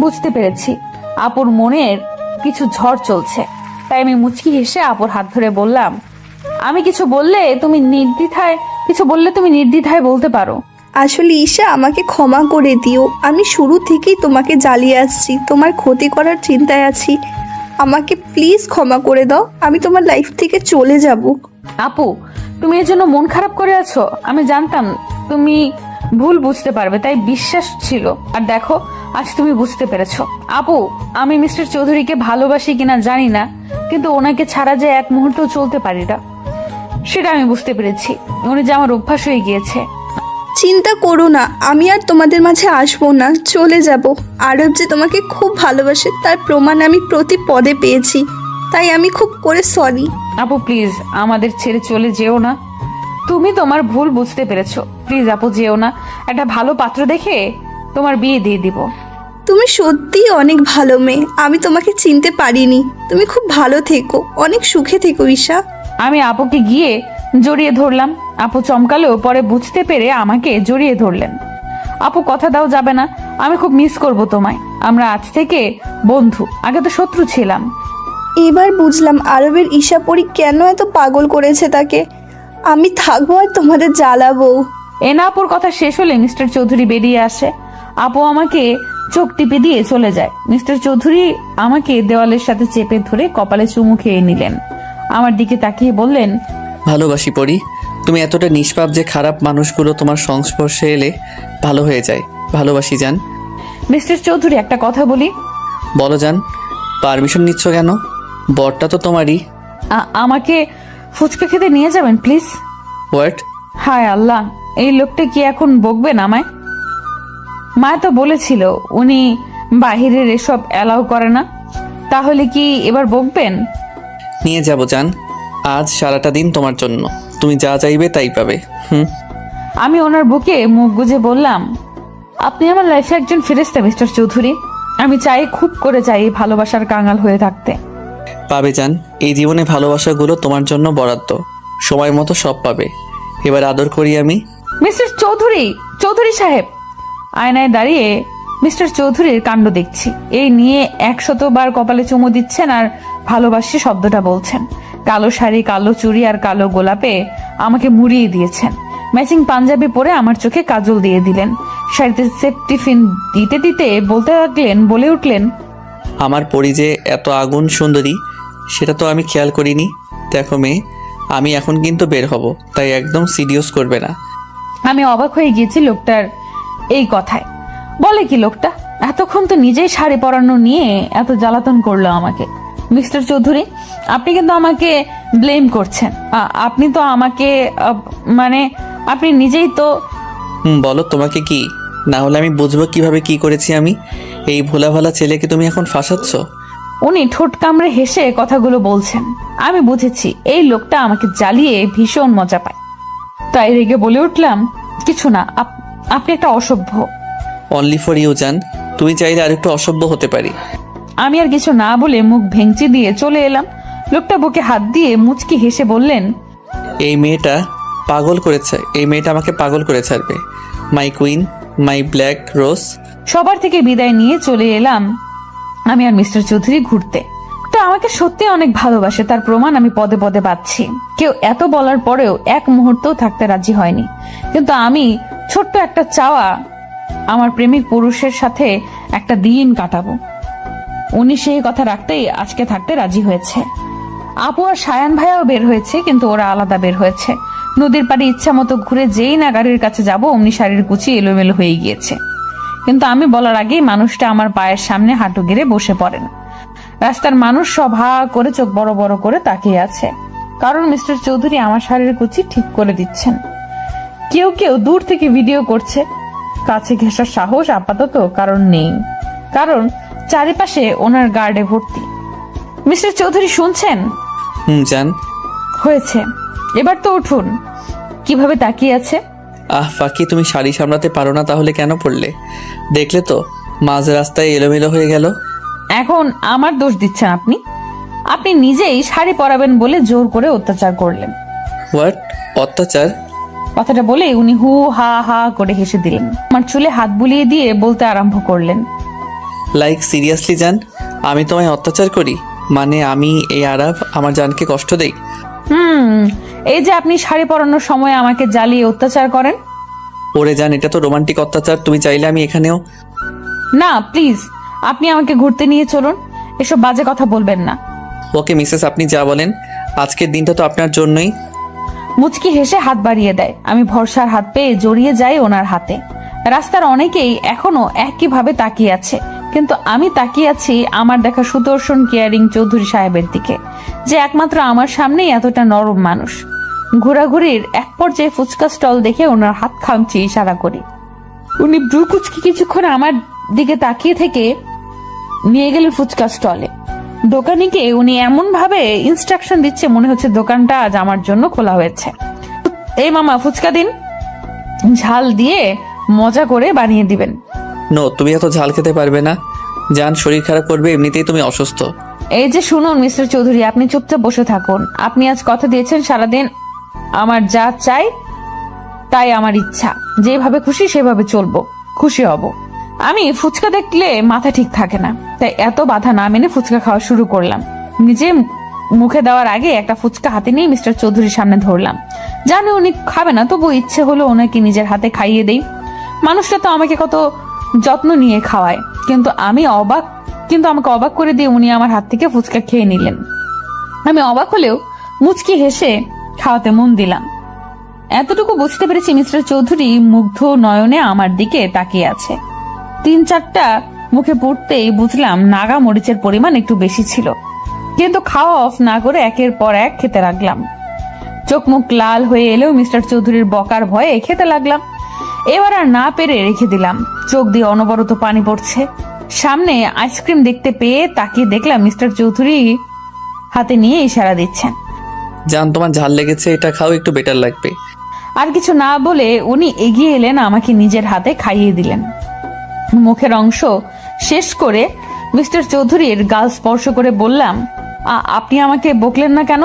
বুঝতে পেরেছি আপুর মনের কিছু ঝড় চলছে, তাই আমি মুচকি হেসে আপুর হাত ধরে বললাম, আমি কিছু বললে তুমি নির্দ্বিধায় বলতে পারো। আসলে ঈশা আমাকে ক্ষমা করে দিও। আমি শুরু থেকেই তোমাকে জ্বালিয়ে আসছি, তোমার ক্ষতি করার চিন্তায় আছি। আমাকে প্লিজ ক্ষমা করে দাও, আমি তোমার লাইফ থেকে চলে যাব। আপু, তুমি এর জন্য মন খারাপ করে আছো? আমি জানতাম তুমি ভুল বুঝতে পারবে, তাই বিশ্বাস ছিল। আর দেখো আজ তুমি বুঝতে পেরেছো। আপু, আমি মিস্টার চৌধুরীকে ভালোবাসি কিনা জানি না, কিন্তু ওনাকে ছাড়া যে এক মুহূর্ত চলতে পারি না সেটা আমি বুঝতে পেরেছি। উনি যে আমার অভ্যাস হয়ে গিয়েছে। চিন্তা করো না, আমি আর তোমাদের মাঝে আসবো না, চলে যাব। আরব যে তোমাকে খুব ভালোবাসে তার প্রমাণ আমি প্রতি পদে পেয়েছি, তাই আমি খুব করে সরি। আপু প্লিজ আমাদের ছেড়ে চলে যেও না। তুমি তোমার ভুল বুঝতে পেরেছো, প্লিজ আপু যেও না। একটা ভালো পাত্র দেখে তোমার বিয়ে দিয়ে দিব। তুমি সত্যিই অনেক ভালো মেয়ে, আমি তোমাকে চিনতে পারিনি। তুমি খুব ভালো থেকো, অনেক সুখে থেকো ঈশা। আমি আপুকে গিয়ে জড়িয়ে ধরলাম। আপু চমকালেও পরে বুঝতে পেরে আমাকে জড়িয়ে ধরলেন। আপু কথা দাও যাবে না, আমি খুব মিস করব তোমায়। আমরা আজ থেকে বন্ধু, আগে তো শত্রু ছিলাম। এবার বুঝলাম আরবের ঈশা পরি কেন এত পাগল করেছে তাকে। আমি থাকবো আর তোমাদের জ্বালাবো। এনা আপুর কথা শেষ হলে মিস্টার চৌধুরী বেরিয়ে আসে। আপু আমাকে চোখ টিপে দিয়ে চলে যায়। মিস্টার চৌধুরী আমাকে দেওয়ালের সাথে চেপে ধরে কপালে চুমু খেয়ে নিলেন। আমার দিকে তাকিয়ে বললেন, ভালোবাসি পড়ি, তুমি এতটা নিষ্পাপ যে খারাপ মানুষগুলো তোমার সংস্পর্শে এলে ভালো হয়ে যায়। ভালোবাসি জান। মিস্টার চৌধুরী একটা কথা বলি। বলো জান। পারমিশন নিচ্ছ কেন? বরটা তো তোমারই। আমাকে ফুচকা খেতে নিয়ে যাবেন প্লিজ। হোয়াট? হায় আল্লাহ, এই লোকটা কি এখন বকবেন আমায়? মা তো বলেছিল উনি বাহিরের এসব অ্যালাউ করে না, তাহলে কি এবার বকবেন? নিয়ে যাব জান, আজ সারাটা দিন তোমার জন্য। তুমি যা চাইবে তাই পাবে। আমি ওনার বুকে মুখ গুজে বললাম, আপনি আমার লাইফে একজন ফেরেশতা মিস্টার চৌধুরী। আমি চাই, খুব করে চাই ভালোবাসার কাঙাল হয়ে থাকতে। পাবে জান, এই জীবনে ভালোবাসাগুলো তোমার জন্য বরাদ্দ, সময় মতো সব পাবে। এবার আদর করি আমি। মিস্টার চৌধুরী, চৌধুরী সাহেব। আয়নায় দাঁড়িয়ে মিস্টার চৌধুরীর কাণ্ড দেখছি। এই নিয়ে 100 বার কপালে চুমু দিচ্ছেন আর ভালোবাসি শব্দটা বলছেন। কালো শাড়ি, কালো চুড়ি আর কালো গোলাপে আমাকে মুড়িয়ে দিয়েছেন। ম্যাচিং পাঞ্জাবি পরে আমার চোখে কাজল দিয়ে দিলেন। শাড়িতে সেট টিফিন দিতে দিতে বলে উঠলেন, আমার পরি যে এত আগুন সুন্দরী সেটা তো আমি খেয়াল করিনি। দেখো মেয়ে, আমি এখন কিন্তু বের হব, তাই একদম সিরিয়াস করবে না। আমি অবাক হয়ে গিয়েছি লোকটার এই কথায়। বলে কি লোকটা? এতক্ষণ তো নিজেই শাড়ি পরানো নিয়ে এত জ্বালাতন করলো আমাকে। মিস্টার চৌধুরী, আপনি কিন্তু আমাকে ব্লেম করছেন। আপনি তো আমাকে মানে আপনি নিজেই তো। বলো তোমাকে কি, না হলে আমি বুঝবো কিভাবে কি করেছি আমি। এই ভোলা ভালা ছেলেকে তুমি এখন ফাঁসাচ্ছ। উনি ঠোঁট কামড়ে হেসে কথাগুলো বলছেন। আমি বুঝেছি এই লোকটা আমাকে জ্বালিয়ে ভীষণ মজা পায়, তাই রেগে বলে উঠলাম, কিছু না, আপনি একটা অসভ্য। অনলি ফর ইউ জান, তুমি চাইলে আর একটু অসভ্য হতে পারি। আমি আর কিছু না বলে মুখ ভেঙচি দিয়ে চলে এলাম। লোকটা বুকে হাত দিয়ে মুচকি হেসে বললেন, এই মেয়েটা আমাকে পাগল করে ছাড়বে। মাই কুইন, মাই ব্ল্যাক রোজ। সবার থেকে বিদায় নিয়ে চলে এলাম আমি আর মিস্টার চৌধুরী ঘুরতে। তো আমাকে সত্যি অনেক ভালোবাসে, তার প্রমাণ আমি পদে পদে পাচ্ছি। কেউ এত বলার পরেও এক মুহূর্তও থাকতে রাজি হয়নি, কিন্তু আমি ছোট্ট একটা চাওয়া, আমার প্রেমিক পুরুষের সাথে একটা দিন কাটাবো। উনি সেই কথা রাখতেই আজকে থাকতে রাজি হয়েছে। আপু আর সায়ান ভাইয়াও বের হয়েছে, কিন্তু ওরা আলাদা বের হয়েছে। নদীর পাড়ে ইচ্ছা মতো ঘুরে যেই না গাড়ির কাছে যাব, অমনি শাড়ির কুচি এলোমেলো হয়ে গিয়েছে। কিন্তু আমি বলার আগেই মানুষটা আমার পায়ের সামনে হাঁটু গেড়ে বসে পড়েন। রাস্তার মানুষ সব হা করে চোখ বড় বড় করে তাকিয়ে আছে, কারণ মিস্টার চৌধুরী আমার শাড়ির কুচি ঠিক করে দিচ্ছেন। কেউ কেউ দূর থেকে ভিডিও করছে, কাছে ঘেঁষার সাহস আপাতত কারণ নেই, কারণ চারিপাশে ওনার গার্ডে ভর্তি। মিস্টার চৌধুরী শুনছেন? জান। হয়েছে, এবার তো উঠুন। কিভাবে তাকিয়ে আছে? ফাঁকি, তুমি শাড়ি সামলাতে পারো না তাহলে কেন পড়লে? দেখলে তো মাঝ রাস্তায় এলোমেলো হয়ে গেল। এখন আমার দোষ দিচ্ছেন আপনি? আপনি নিজেই শাড়ি পরাবেন বলে জোর করে অত্যাচার করলেন। হোয়াট? অত্যাচার? কথাটা বলে উনি হু হা হা করে হেসে দিলেন। আমার চুলে হাত বুলিয়ে দিয়ে বলতে আরম্ভ করলেন, লাইক সিরিয়াসলি জান, আমি তোমায় অত্যাচার করি? মানে আমি এই আরাফ আমার জানকে কষ্ট দেই? এই যে আপনি শাড়ি পরানোর সময় আমাকে জ্বালিয়ে অত্যাচার করেন। ওরে জান, এটা তো রোমান্টিক অত্যাচার। তুমি চাইলে আমি এখানেও। না প্লিজ, আপনি আমাকে ঘুরতে নিয়ে চলুন। এসব বাজে কথা বলবেন না। ওকে মিসেস, আপনি যা বলেন। আজকের দিনটা তো আপনার জন্যই। মুচকি হেসে হাত বাড়িয়ে দেয়। আমি ভরসার হাত পেয়ে জড়িয়ে যাই ওনার হাতে। রাস্তার অনেকেই এখনো একইভাবে তাকিয়ে আছে, কিন্তু আমি তাকিয়ে আছি আমার দেখা সুদর্শন কেয়ারিং চৌধুরী সাহেবের দিকে, যে একমাত্র আমার সামনেই এতটা নরম মানুষ। ঘোরাঘুরির এক পর্যায়ে ফুচকা স্টল দেখে ওনার হাত খামচি ইশারা করি। উনি ব্রু কুচকি কিছুক্ষণ আমার দিকে তাকিয়ে থেকে নিয়ে গেলেন ফুচকা স্টলে। দোকানিকে উনি এমন ভাবে ইনস্ট্রাকশন দিচ্ছে মনে হচ্ছে দোকানটা আজ আমার জন্য খোলা হয়েছে। এই মামা, ফুচকা দিন, ঝাল দিয়ে মজা করে বানিয়ে দিবেন। নো, তুমি এত ঝাল খেতে পারবে না জান, শরীর খারাপ করবে। এমনিতেই তুমি অসুস্থ। এই যে শুনুন মিস্টার চৌধুরী, আপনি চুপচাপ বসে থাকুন। আপনি আজ কথা দিয়েছেন সারাদিন আমার যা চাই তাই আমার ইচ্ছা, যেভাবে খুশি সেভাবে চলবো, খুশি হব। আমি ফুচকা দেখলে মাথা ঠিক থাকে না, তাই এত বাধা না মেনে ফুচকা খাওয়া শুরু করলাম। নিজে মুখে দেওয়ার আগে একটা ফুচকা হাতে নিয়ে মিস্টার চৌধুরীর সামনে ধরলাম। জানি উনি খাবে না, তবু ইচ্ছে হলো ওনাকে নিজের হাতে খাইয়ে দেই। মানুষটা তো আমাকে কত যত্ন নিয়ে খাওয়ায়, কিন্তু আমাকে অবাক করে দিয়ে উনি আমার হাত থেকে ফুচকা খেয়ে নিলেন। আমি অবাক হলেও মুচকি হেসে খাওয়াতে মন দিলাম। এতটুকু বুঝতে পেরেছি মিস্টার চৌধুরী মুগ্ধ নয়নে আমার দিকে তাকিয়ে আছে। 3-4টা মুখে পড়তেই বুঝলাম নাগা মরিচের পরিমাণ একটু বেশি ছিল, কিন্তু খাওয়া অফ না করে একের পর এক খেতে লাগলাম। চোখ মুখ লাল হয়ে এলেও মিস্টার চৌধুরীর বকার ভয়ে খেতে লাগলাম। এবার আর না পেরে রেখে দিলাম। চোখ দিয়ে অনবরত পানি পড়ছে। সামনে আইসক্রিম দেখতে পেয়ে তাকিয়ে দেখলাম মিস্টার চৌধুরী হাতে নিয়ে ইশারা দিচ্ছেন। জান, তোমার ঝাল লেগেছে, এটা খাও, একটু বেটার লাগবে। আর কিছু না বলে উনি এগিয়ে এলেন, আমাকে নিজের হাতে খাইয়ে দিলেন। মুখের অংশ শেষ করে মিস্টার চৌধুরীর গাল স্পর্শ করে বললাম, আপনি আমাকে বকলেন না কেন?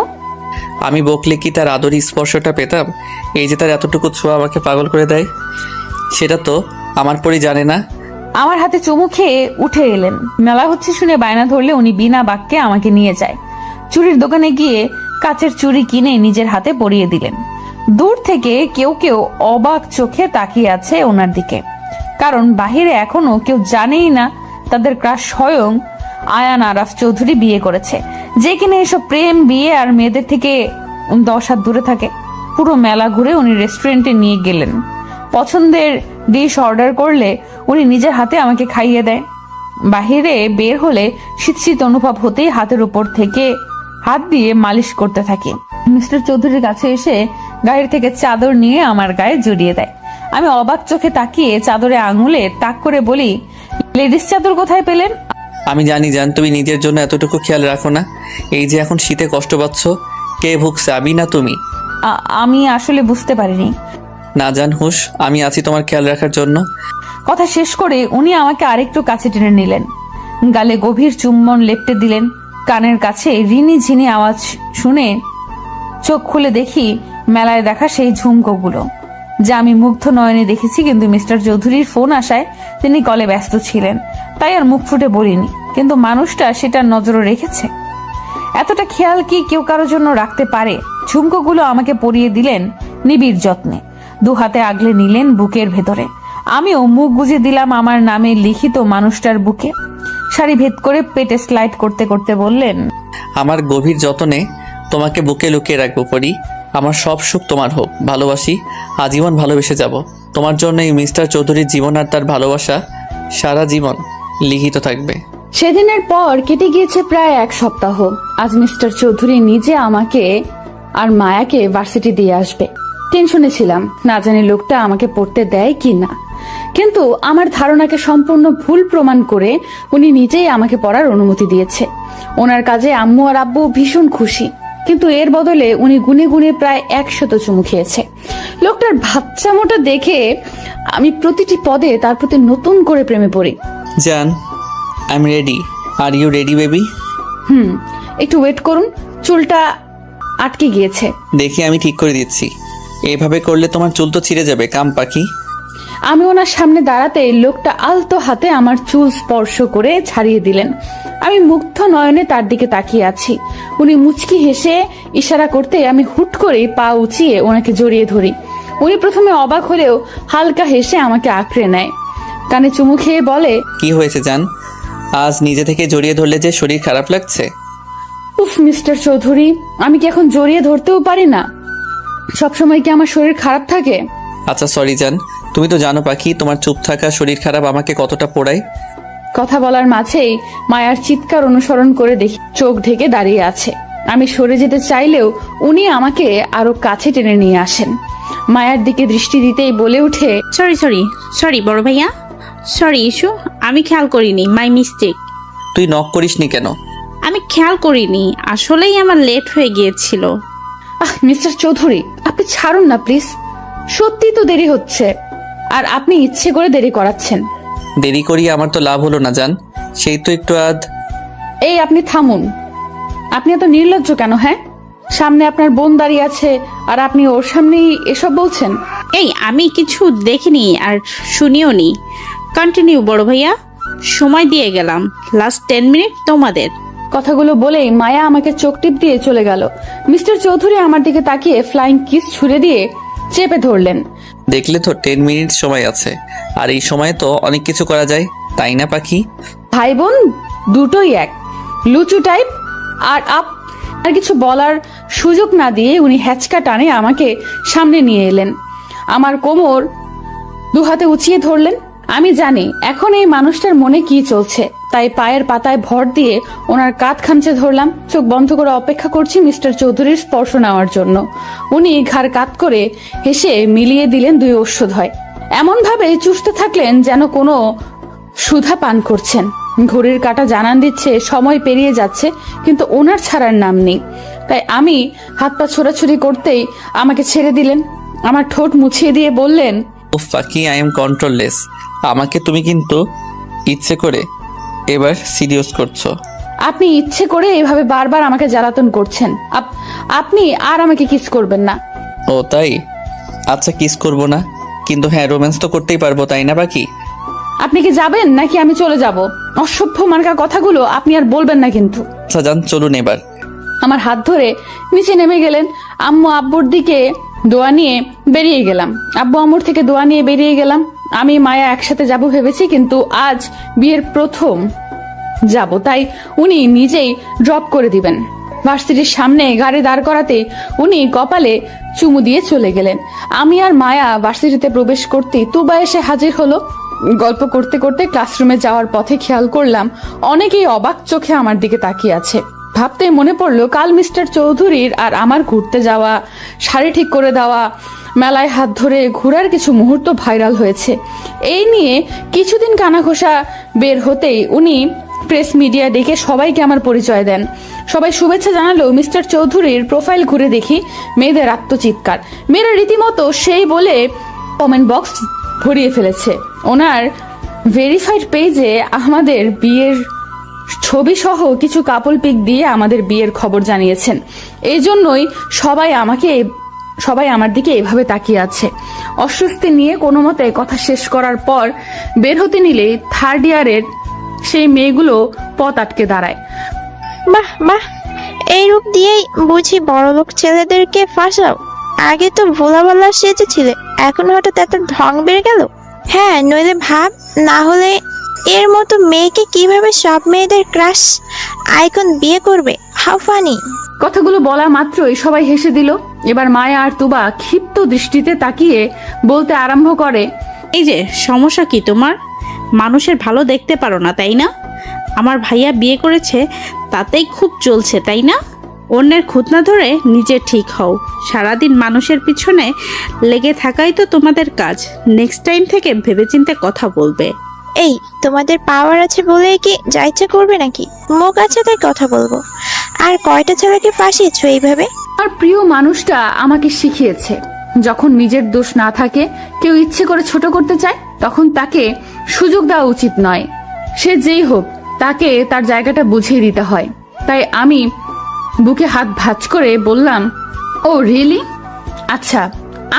আমি বকলে কি তার আদরি স্পর্শটা পেতাম? এই যে তার এতটুকু ছোঁয়া আমাকে পাগল করে দেয়, সেটা তো আমার পরই জানে না। আমার হাতে চুমু খেয়ে উঠে এলেন। মেলা হচ্ছে শুনে বায়না ধরলে উনি বিনা বাক্যে আমাকে নিয়ে যায়। চুড়ির দোকানে গিয়ে কাচের চুড়ি কিনে নিজের হাতে পরিয়ে দিলেন। দূর থেকে কেউ কেউ অবাক চোখে তাকিয়ে আছে ওনার দিকে, কারণ বাহিরে এখনো কেউ জানেই না তাদের ক্রাশ স্বয়ং আয়ান আরাফ চৌধুরী বিয়ে করেছে, যে কিনা এসব প্রেম বিয়ে আর মেয়েদের থেকে 10 হাত দূরে থাকে। পুরো মেলা ঘুরে উনি রেস্টুরেন্টে নিয়ে গেলেন। পছন্দের ডিশ অর্ডার করলে উনি নিজের হাতে আমাকে খাইয়ে দেয়। বাহিরে বের হলে শীত শীত অনুভব হতেই হাতের উপর থেকে হাত দিয়ে মালিশ করতে থাকি। মিস্টার চৌধুরীর কাছে এসে গায়ের থেকে চাদর নিয়ে আমার গায়ে জড়িয়ে দেয়। আমি অবাক চোখে তাকিয়ে চাদরে আঙুলে তাক করে বলি, লেডিস চাদর কোথায় পেলেন? আমি জানি জান, তুমি নিজের জন্য এতটুকু খেয়াল রাখো না। এই যে এখন শীতে কষ্ট পাচ্ছ, কে ভুগছে, আমি না তুমি? আমি আসলে বুঝতে পারিনি। না জান হুশ, আমি আছি তোমার খেয়াল রাখার জন্য। কথা শেষ করে উনি আমাকে আরেকটু কাছে টেনে নিলেন, গালে গভীর চুম্বন লেপটে দিলেন। কানের কাছে রিনি ঝিনি আওয়াজ শুনে চোখ খুলে দেখি মেলায় দেখা সেই ঝুমকোগুলো, যা আমি মুগ্ধ নয়নে দেখেছি, কিন্তু মিস্টার চৌধুরীর ফোন আসায় তিনি কলে ব্যস্ত ছিলেন, তাই আর মুখ ফুটে বলিনি। কিন্তু মানুষটা সেটা নজরে রেখেছে। এতটা খেয়াল কি কেউ কারোর জন্য রাখতে পারে? ঝুমকোগুলো আমাকে পরিয়ে দিলেন নিবিড় যত্নে, 2 হাতে আগলে নিলেন বুকের ভেতরে। আমিও মুখ গুজে দিলাম আমার নামে লিখিত মানুষটার বুকে। শাড়ি ভেদ করে পেটে স্লাইড করতে করতে বললেন, আমার গভীর যত্নে তোমাকে বুকে লুকিয়ে রাখবো পরি। আমার সব সুখ তোমার হোক, ভালোবাসি, আজীবন ভালোবেসে যাব। তোমার জন্য এই মিস্টার চৌধুরীর জীবন আর তার ভালোবাসা সারা জীবন লিখিত থাকবে। সেদিনের পর কেটে গিয়েছে প্রায় 1 সপ্তাহ। আজ মিস্টার চৌধুরী নিজে আমাকে আর মায়াকে ভার্সিটি দিয়ে আসবে। টেনশনে ছিলাম, না জানি লোকটা আমাকে পড়তে দেয় কি না। কিন্তু আমার ধারণাকে সম্পূর্ণ ভুল প্রমাণ করে উনি নিজেই আমাকে পড়ার অনুমতি দিয়েছে। ওনার কাজে আম্মু আর আব্বু ভীষণ খুশি, কিন্তু এর বদলে উনি গুনে গুনে প্রায় 100 চুমু খেয়েছে। লোকটার বাচ্চামোটা দেখে আমি প্রতিটি পদে তার প্রতি নতুন করে প্রেমে পড়ি। জান, I am ready. Are you ready baby? একটু ওয়েট করুন, চুলটা আটকে গিয়েছে। দেখি আমি ঠিক করে দিচ্ছি। এভাবে করলে তোমার চুল তো ছিঁড়ে যাবে কাম পাখি। আমি ওনার সামনে দাঁড়াতে লোকটা আলতো হাতে আমার চুল স্পর্শ করে ছাড়িয়ে দিলেন। আমি মুগ্ধ নয়নে তার দিকে তাকিয়ে আছি। উনি মুচকি হেসে ইশারা করতে আমি হুট করে পা উঁচিয়ে ওনাকে জড়িয়ে ধরি। উনি প্রথমে অবাক হলেও হালকা হেসে আমাকে আঁকড়ে নেয়, কানে চুমু খেয়ে বলে, কি হয়েছে জান? আজ নিজে থেকে জড়িয়ে ধরলে যে শরীর খারাপ লাগছে? উফ মিস্টার চৌধুরী, আমি কি এখন জড়িয়ে ধরতেও পারি না? সবসময় কি আমার শরীর খারাপ থাকে? আচ্ছা সরি জান, তুমি তো জানো পাখি তোমার চুপ থাকা শরীর খারাপ আমাকে কতটা পোড়ায়। কথা বলার মাঝেই মায়ার চিৎকার অনুসরণ করে দেখি চোখ ঢেকে দাঁড়িয়ে আছে। আমি সরে যেতে চাইলেও উনি আমাকে আরো কাছে টেনে নিয়ে আসেন। মায়ার দিকে দৃষ্টি দিতেই বলে উঠে, সরি সরি সরি বড় ভাইয়া, সরি ইস্যু, আমি খেয়াল করিনি, মাই মিস্টেক। তুই নক করিসনি কেন? আমি খেয়াল করিনি, আসলেই আমার লেট হয়ে গিয়েছিল। মিস্টার চৌধুরী আপনি ছাড়ুন না প্লিজ, সত্যি তো দেরি হচ্ছে, আর আপনি ইচ্ছে করে দেরি করাচ্ছেন। দেরি করি আমার তো লাভ হলো না জান, সেই তো একটু এই আপনি থামুন, আপনি এত নির্লজ্জ কেন? হ্যাঁ, সামনে আপনার বোন দাঁড়িয়ে আছে আর আপনি ওর সামনেই এসব বলছেন। এই আমি কিছু দেখিনি আর শুনিও নি। কন্টিনিউ বড় ভাইয়া, সময় দিয়ে গেলাম, লাস্ট 10 মিনিট তোমাদের। কথাগুলো বলেই মায়া আমাকে চোখ টিপ দিয়ে চলে গেল। মিস্টার চৌধুরী আমার দিকে তাকিয়ে ফ্লাইং কিস ছুড়ে দিয়ে চেপে ধরলেন। দেখলে তো 10 মিনিট সময় আছে, আর এই সময় তো অনেক কিছু করা যায়, তাই না পাখি? ভাই বোন দুটোই এক, লুচু টাইপ। আর কিছু বলার সুযোগ না দিয়ে উনি হ্যাচকা টানে আমাকে সামনে নিয়ে এলেন। আমার কোমর দুহাতে উঁচিয়ে ধরলেন। আমি জানি এখন এই মানুষটার মনে কি চলছে, তাই পায়ের পাতায় ভর দিয়ে ওনার কাঁধ খামচে ধরলাম। চোখ বন্ধ করে অপেক্ষা করছি মিস্টার চৌধুরীর স্পর্শ নেওয়ার জন্য। উনি ঘাড় কাত করে হেসে মিলিয়ে দিলেন 2 ওষ্ঠধয়, এমন ভাবে চুষতে থাকলেন যেন কোনো সুধা পান করছেন। ঘড়ির কাঁটা জানান দিচ্ছে সময় পেরিয়ে যাচ্ছে, কিন্তু ওনার ছাড়ার নাম নেই। তাই আমি হাত পা ছোড়াছুড়ি করতেই আমাকে ছেড়ে দিলেন। আমার ঠোঁট মুছিয়ে দিয়ে বললেন, উফ পাখি, আই এম কন্ট্রোললেস। আমাকে তুমি কিন্তু ইচ্ছে করে এবার সিরিয়াস করছো। আপনি ইচ্ছে করে এভাবে বারবার আমাকে জ্বালাতন করছেন। আপনি আর আমাকে কিস করবেন না। ও তাই? আচ্ছা কিস করব না, কিন্তু হ্যাঁ রোম্যান্স তো করতেই পারবো, তাই না পাখি? আপনি কি যাবেন নাকি আমি চলে যাব? অসভ্য মার্কা কথাগুলো আপনি আর বলবেন না কিন্তু। আচ্ছা যান, চলুন এবার। আমার হাত ধরে নিচে নেমে গেলেন। আম্মু আব্বুর দিকে দোয়া নিয়ে বেরিয়ে গেলাম। আব্বু আম্মুর থেকে দোয়া নিয়ে বেরিয়ে গেলাম। আমি মায়া একসাথে যাব ভেবেছি, কিন্তু আজ বিয়ের প্রথম যাব, তাই উনি নিজেই ড্রপ করে দিবেন। ভার্সিটির সামনে গাড়ি দাঁড় করাতে উনি কপালে চুমু দিয়ে চলে গেলেন। আমি আর মায়া ভার্সিটিতে প্রবেশ করতেই তুবা এসে হাজির হলো। গল্প করতে করতে ক্লাসরুমে যাওয়ার পথে খেয়াল করলাম অনেকেই অবাক চোখে আমার দিকে তাকিয়ে আছে। ভাবতে মনে পড়লো কাল মিস্টার চৌধুরীর আর আমার ঘুরতে যাওয়া, শাড়ি ঠিক করে দেওয়া, মেলায় হাত ধরে ঘোরার কিছু মুহূর্ত ভাইরাল হয়েছে। এই নিয়ে কিছুদিন কানাঘোষা বের হতেই উনি প্রেস মিডিয়া ডেকে সবাইকে আমার পরিচয় দেন। সবাই শুভেচ্ছা জানালেও মিস্টার চৌধুরীর প্রোফাইল ঘুরে দেখি মেয়েদের আত্মচিৎকার। মেয়েরা রীতিমতো সেই বলে কমেন্ট বক্স ভরিয়ে ফেলেছে। ওনার ভেরিফাইড পেজে আমাদের বিয়ের ছবি সহ কিছু কাপল পিক দিয়ে আমাদের বিয়ের খবর জানিয়েছেন। এই জন্যই সবাই আমার দিকে এভাবে তাকিয়ে আছে। অস্বস্তি নিয়ে কোনো মতে কথা শেষ করার পর বের হতে নিলে 3rd ইয়ারের সেই মেয়েগুলো পথ আটকে দাঁড়ায়। বাহ বাহ, এই রূপ দিয়েই বুঝি বড়লোক ছেলেদেরকে ফাঁসাও? আগে তো ভোলা বলা সেজেছিলে, এখন হঠাৎ এত ঢং বেড়ে গেল। হ্যাঁ, নইলে ভাব, না হলে এর মতো মেয়েকে কিভাবে সব মেয়েদের ক্রাশ আইকন বিয়ে করবে? How funny. কথাগুলো বলা মাত্রই সবাই হেসে দিল। এবার মায়া আর তুবা ক্ষিপ্ত দৃষ্টিতে তাকিয়ে বলতে আরম্ভ করে, এই যে সমস্যা কি তোমার? মানুষের ভালো দেখতে পারো না তাই না? আমার ভাইয়া বিয়ে করেছে, তাতেই খুব চলছে তাই না? অন্যের খুঁত না ধরে নিজে ঠিক হও। সারাদিন মানুষের পিছনে লেগে থাকাই তো তোমাদের কাজ। নেক্সট টাইম থেকে ভেবেচিন্তে কথা বলবে। এই তোমাদের পাওয়ার আছে বলেই কি যা ইচ্ছা করবে নাকি? মুখ আছে তাই কথা বলবো। আর কয়টা ছেলেকে ফাঁসিয়েছো এইভাবে? আমার প্রিয় মানুষটা আমাকে শিখিয়েছে, যখন নিজের দোষ না থাকে কেউ ইচ্ছে করে ছোট করতে চায়, তখন তাকে সুযোগ দেওয়া উচিত নয়। সে যেই হোক, তাকে তার জায়গাটা বুঝিয়ে দিতে হয়। তাই আমি বুকে হাত ভাঁজ করে বললাম, ও রিয়েলি? আচ্ছা,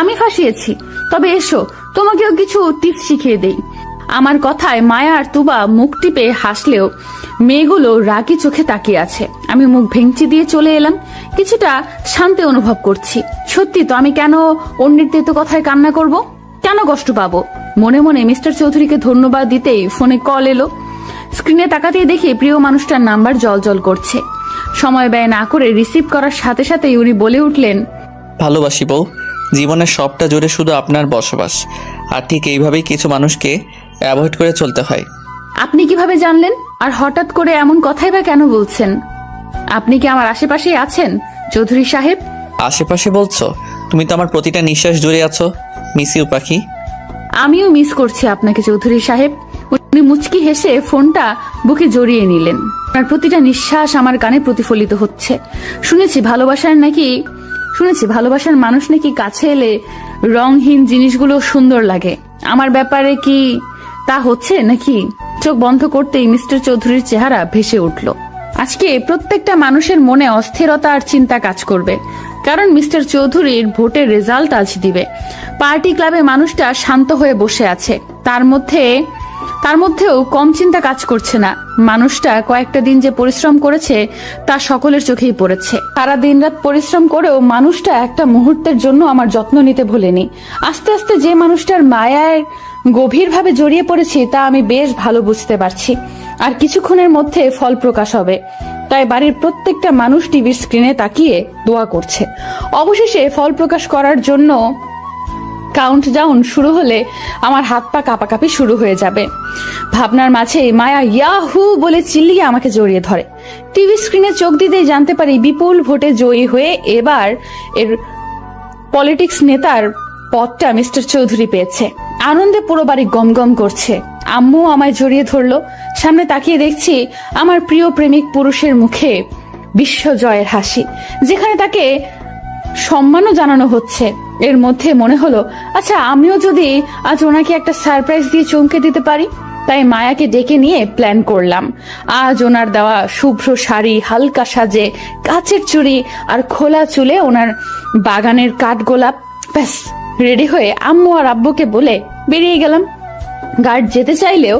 আমি ফাঁসিয়েছি। তবে এসো, তোমাকেও কিছু টিপস শিখিয়ে দেই। আমার কথায় মায়া আর তুবা মুখ টিপে হাসলেও মেয়েগুলো রাগী চোখে তাকিয়ে আছে। আমি মুখ ভেঙচি দিয়ে চলে এলাম। কিছুটা শান্তি অনুভব করছি। সত্যি তো, আমি কেন অন্যের তেতো কথায় কান্না করব? কেন কষ্ট পাবো? মনে মনে মিস্টার চৌধুরীকে ধন্যবাদ দিতেই ফোনে কল এলো। স্ক্রিনে তাকাতেই দেখি প্রিয় মানুষটার নাম্বার জল করছে। সময় ব্যয় না করে রিসিভ করার সাথে সাথেই উনি বলে উঠলেন, ভালোবাসি বউ, জীবনের সবটা জুড়ে শুধু আপনার বসবাস। আর ঠিক এইভাবেই কিছু মানুষকে অ্যাভয়েড করে চলতে হয়। আপনি কিভাবে জানলেন? আর হঠাৎ করে এমন কথাই বা কেন বলছেন? আপনি কি আমার আশেপাশেই আছেন চৌধুরী সাহেব? আশেপাশে বলছো? তুমি তো আমার প্রতিটা নিঃশ্বাস জুড়ে আছো। মিস ইউ পাখি। আমিও মিস করছি আপনাকে চৌধুরী সাহেব। উনি মুচকি হেসে ফোনটা বুকে জড়িয়ে নিলেন। আপনার প্রতিটা নিঃশ্বাস আমার কানে প্রতিফলিত হচ্ছে। শুনেছি ভালোবাসার মানুষ নাকি কাছে এলে রংহীন জিনিসগুলো সুন্দর লাগে। আমার ব্যাপারে কি তা হচ্ছে নাকি? চোখ বন্ধ করতেই মিস্টার চৌধুরীর চেহারা ভেসে উঠল। আজকে প্রত্যেকটা মানুষের মনে অস্থিরতা আর চিন্তা কাজ করবে, কারণ মিস্টার চৌধুরীর ভোটের রেজাল্ট আজ দিবে। পার্টি ক্লাবে মানুষটা শান্ত হয়ে বসে আছে। তার মধ্যেও কম চিন্তা কাজ করছে না। মানুষটা কয়েকটা দিন যে পরিশ্রম করেছে তা সকলের চোখেই পড়েছে। সারা দিন রাত পরিশ্রম করেও মানুষটা একটা মুহূর্তের জন্য আমার যত্ন নিতে ভুলেনি। আস্তে আস্তে যে মানুষটার মায়ায় গভীরভাবে জড়িয়ে পড়েছি তা আমি বেশ ভালো বুঝতে পারছি। আর কিছুক্ষণের মধ্যে ফল প্রকাশ হবে। তাই বাড়ির প্রত্যেকটা মানুষ টিভির স্ক্রিনে তাকিয়ে দোয়া করছে। অবশেষে ফল প্রকাশ করার জন্য কাউন্টডাউন শুরু হলে আমার হাত পা কাঁপাকাঁপি শুরু হয়ে যাবে। ভাবনার মাঝে মায়া ইয়াহু বলে চিল্লিয়ে আমাকে জড়িয়ে ধরে। টিভি স্ক্রিনে চোখ দিতেই জানতে পারি বিপুল ভোটে জয়ী হয়ে এবার এর পলিটিক্স নেতার পদটা মিস্টার চৌধুরী পেয়েছে। আনন্দে পুরো বাড়ি গমগম করছে। আম্মু আমায় জড়িয়ে ধরলো। সামনে তাকিয়ে দেখছি আমার প্রিয় প্রেমিক পুরুষের মুখে বিশ্বজয়ের হাসি, যেখানে তাকে সম্মানও জানানো হচ্ছে। এর মধ্যে মনে হলো, আচ্ছা আমিও যদি আজ ওনাকে একটা সারপ্রাইজ দিয়ে চমকে দিতে পারি। তাই মায়াকে ডেকে নিয়ে প্ল্যান করলাম। আজ ওনার দেওয়া শুভ্র শাড়ি, হালকা সাজে, কাচের চুড়ি আর খোলা চুলে ওনার বাগানের কাঠগোলাপ, ব্যাস রেডি হয়ে আম্মু আর আব্বুকে বলে বেরিয়ে গেলাম। গার্ড যেতে চাইলেও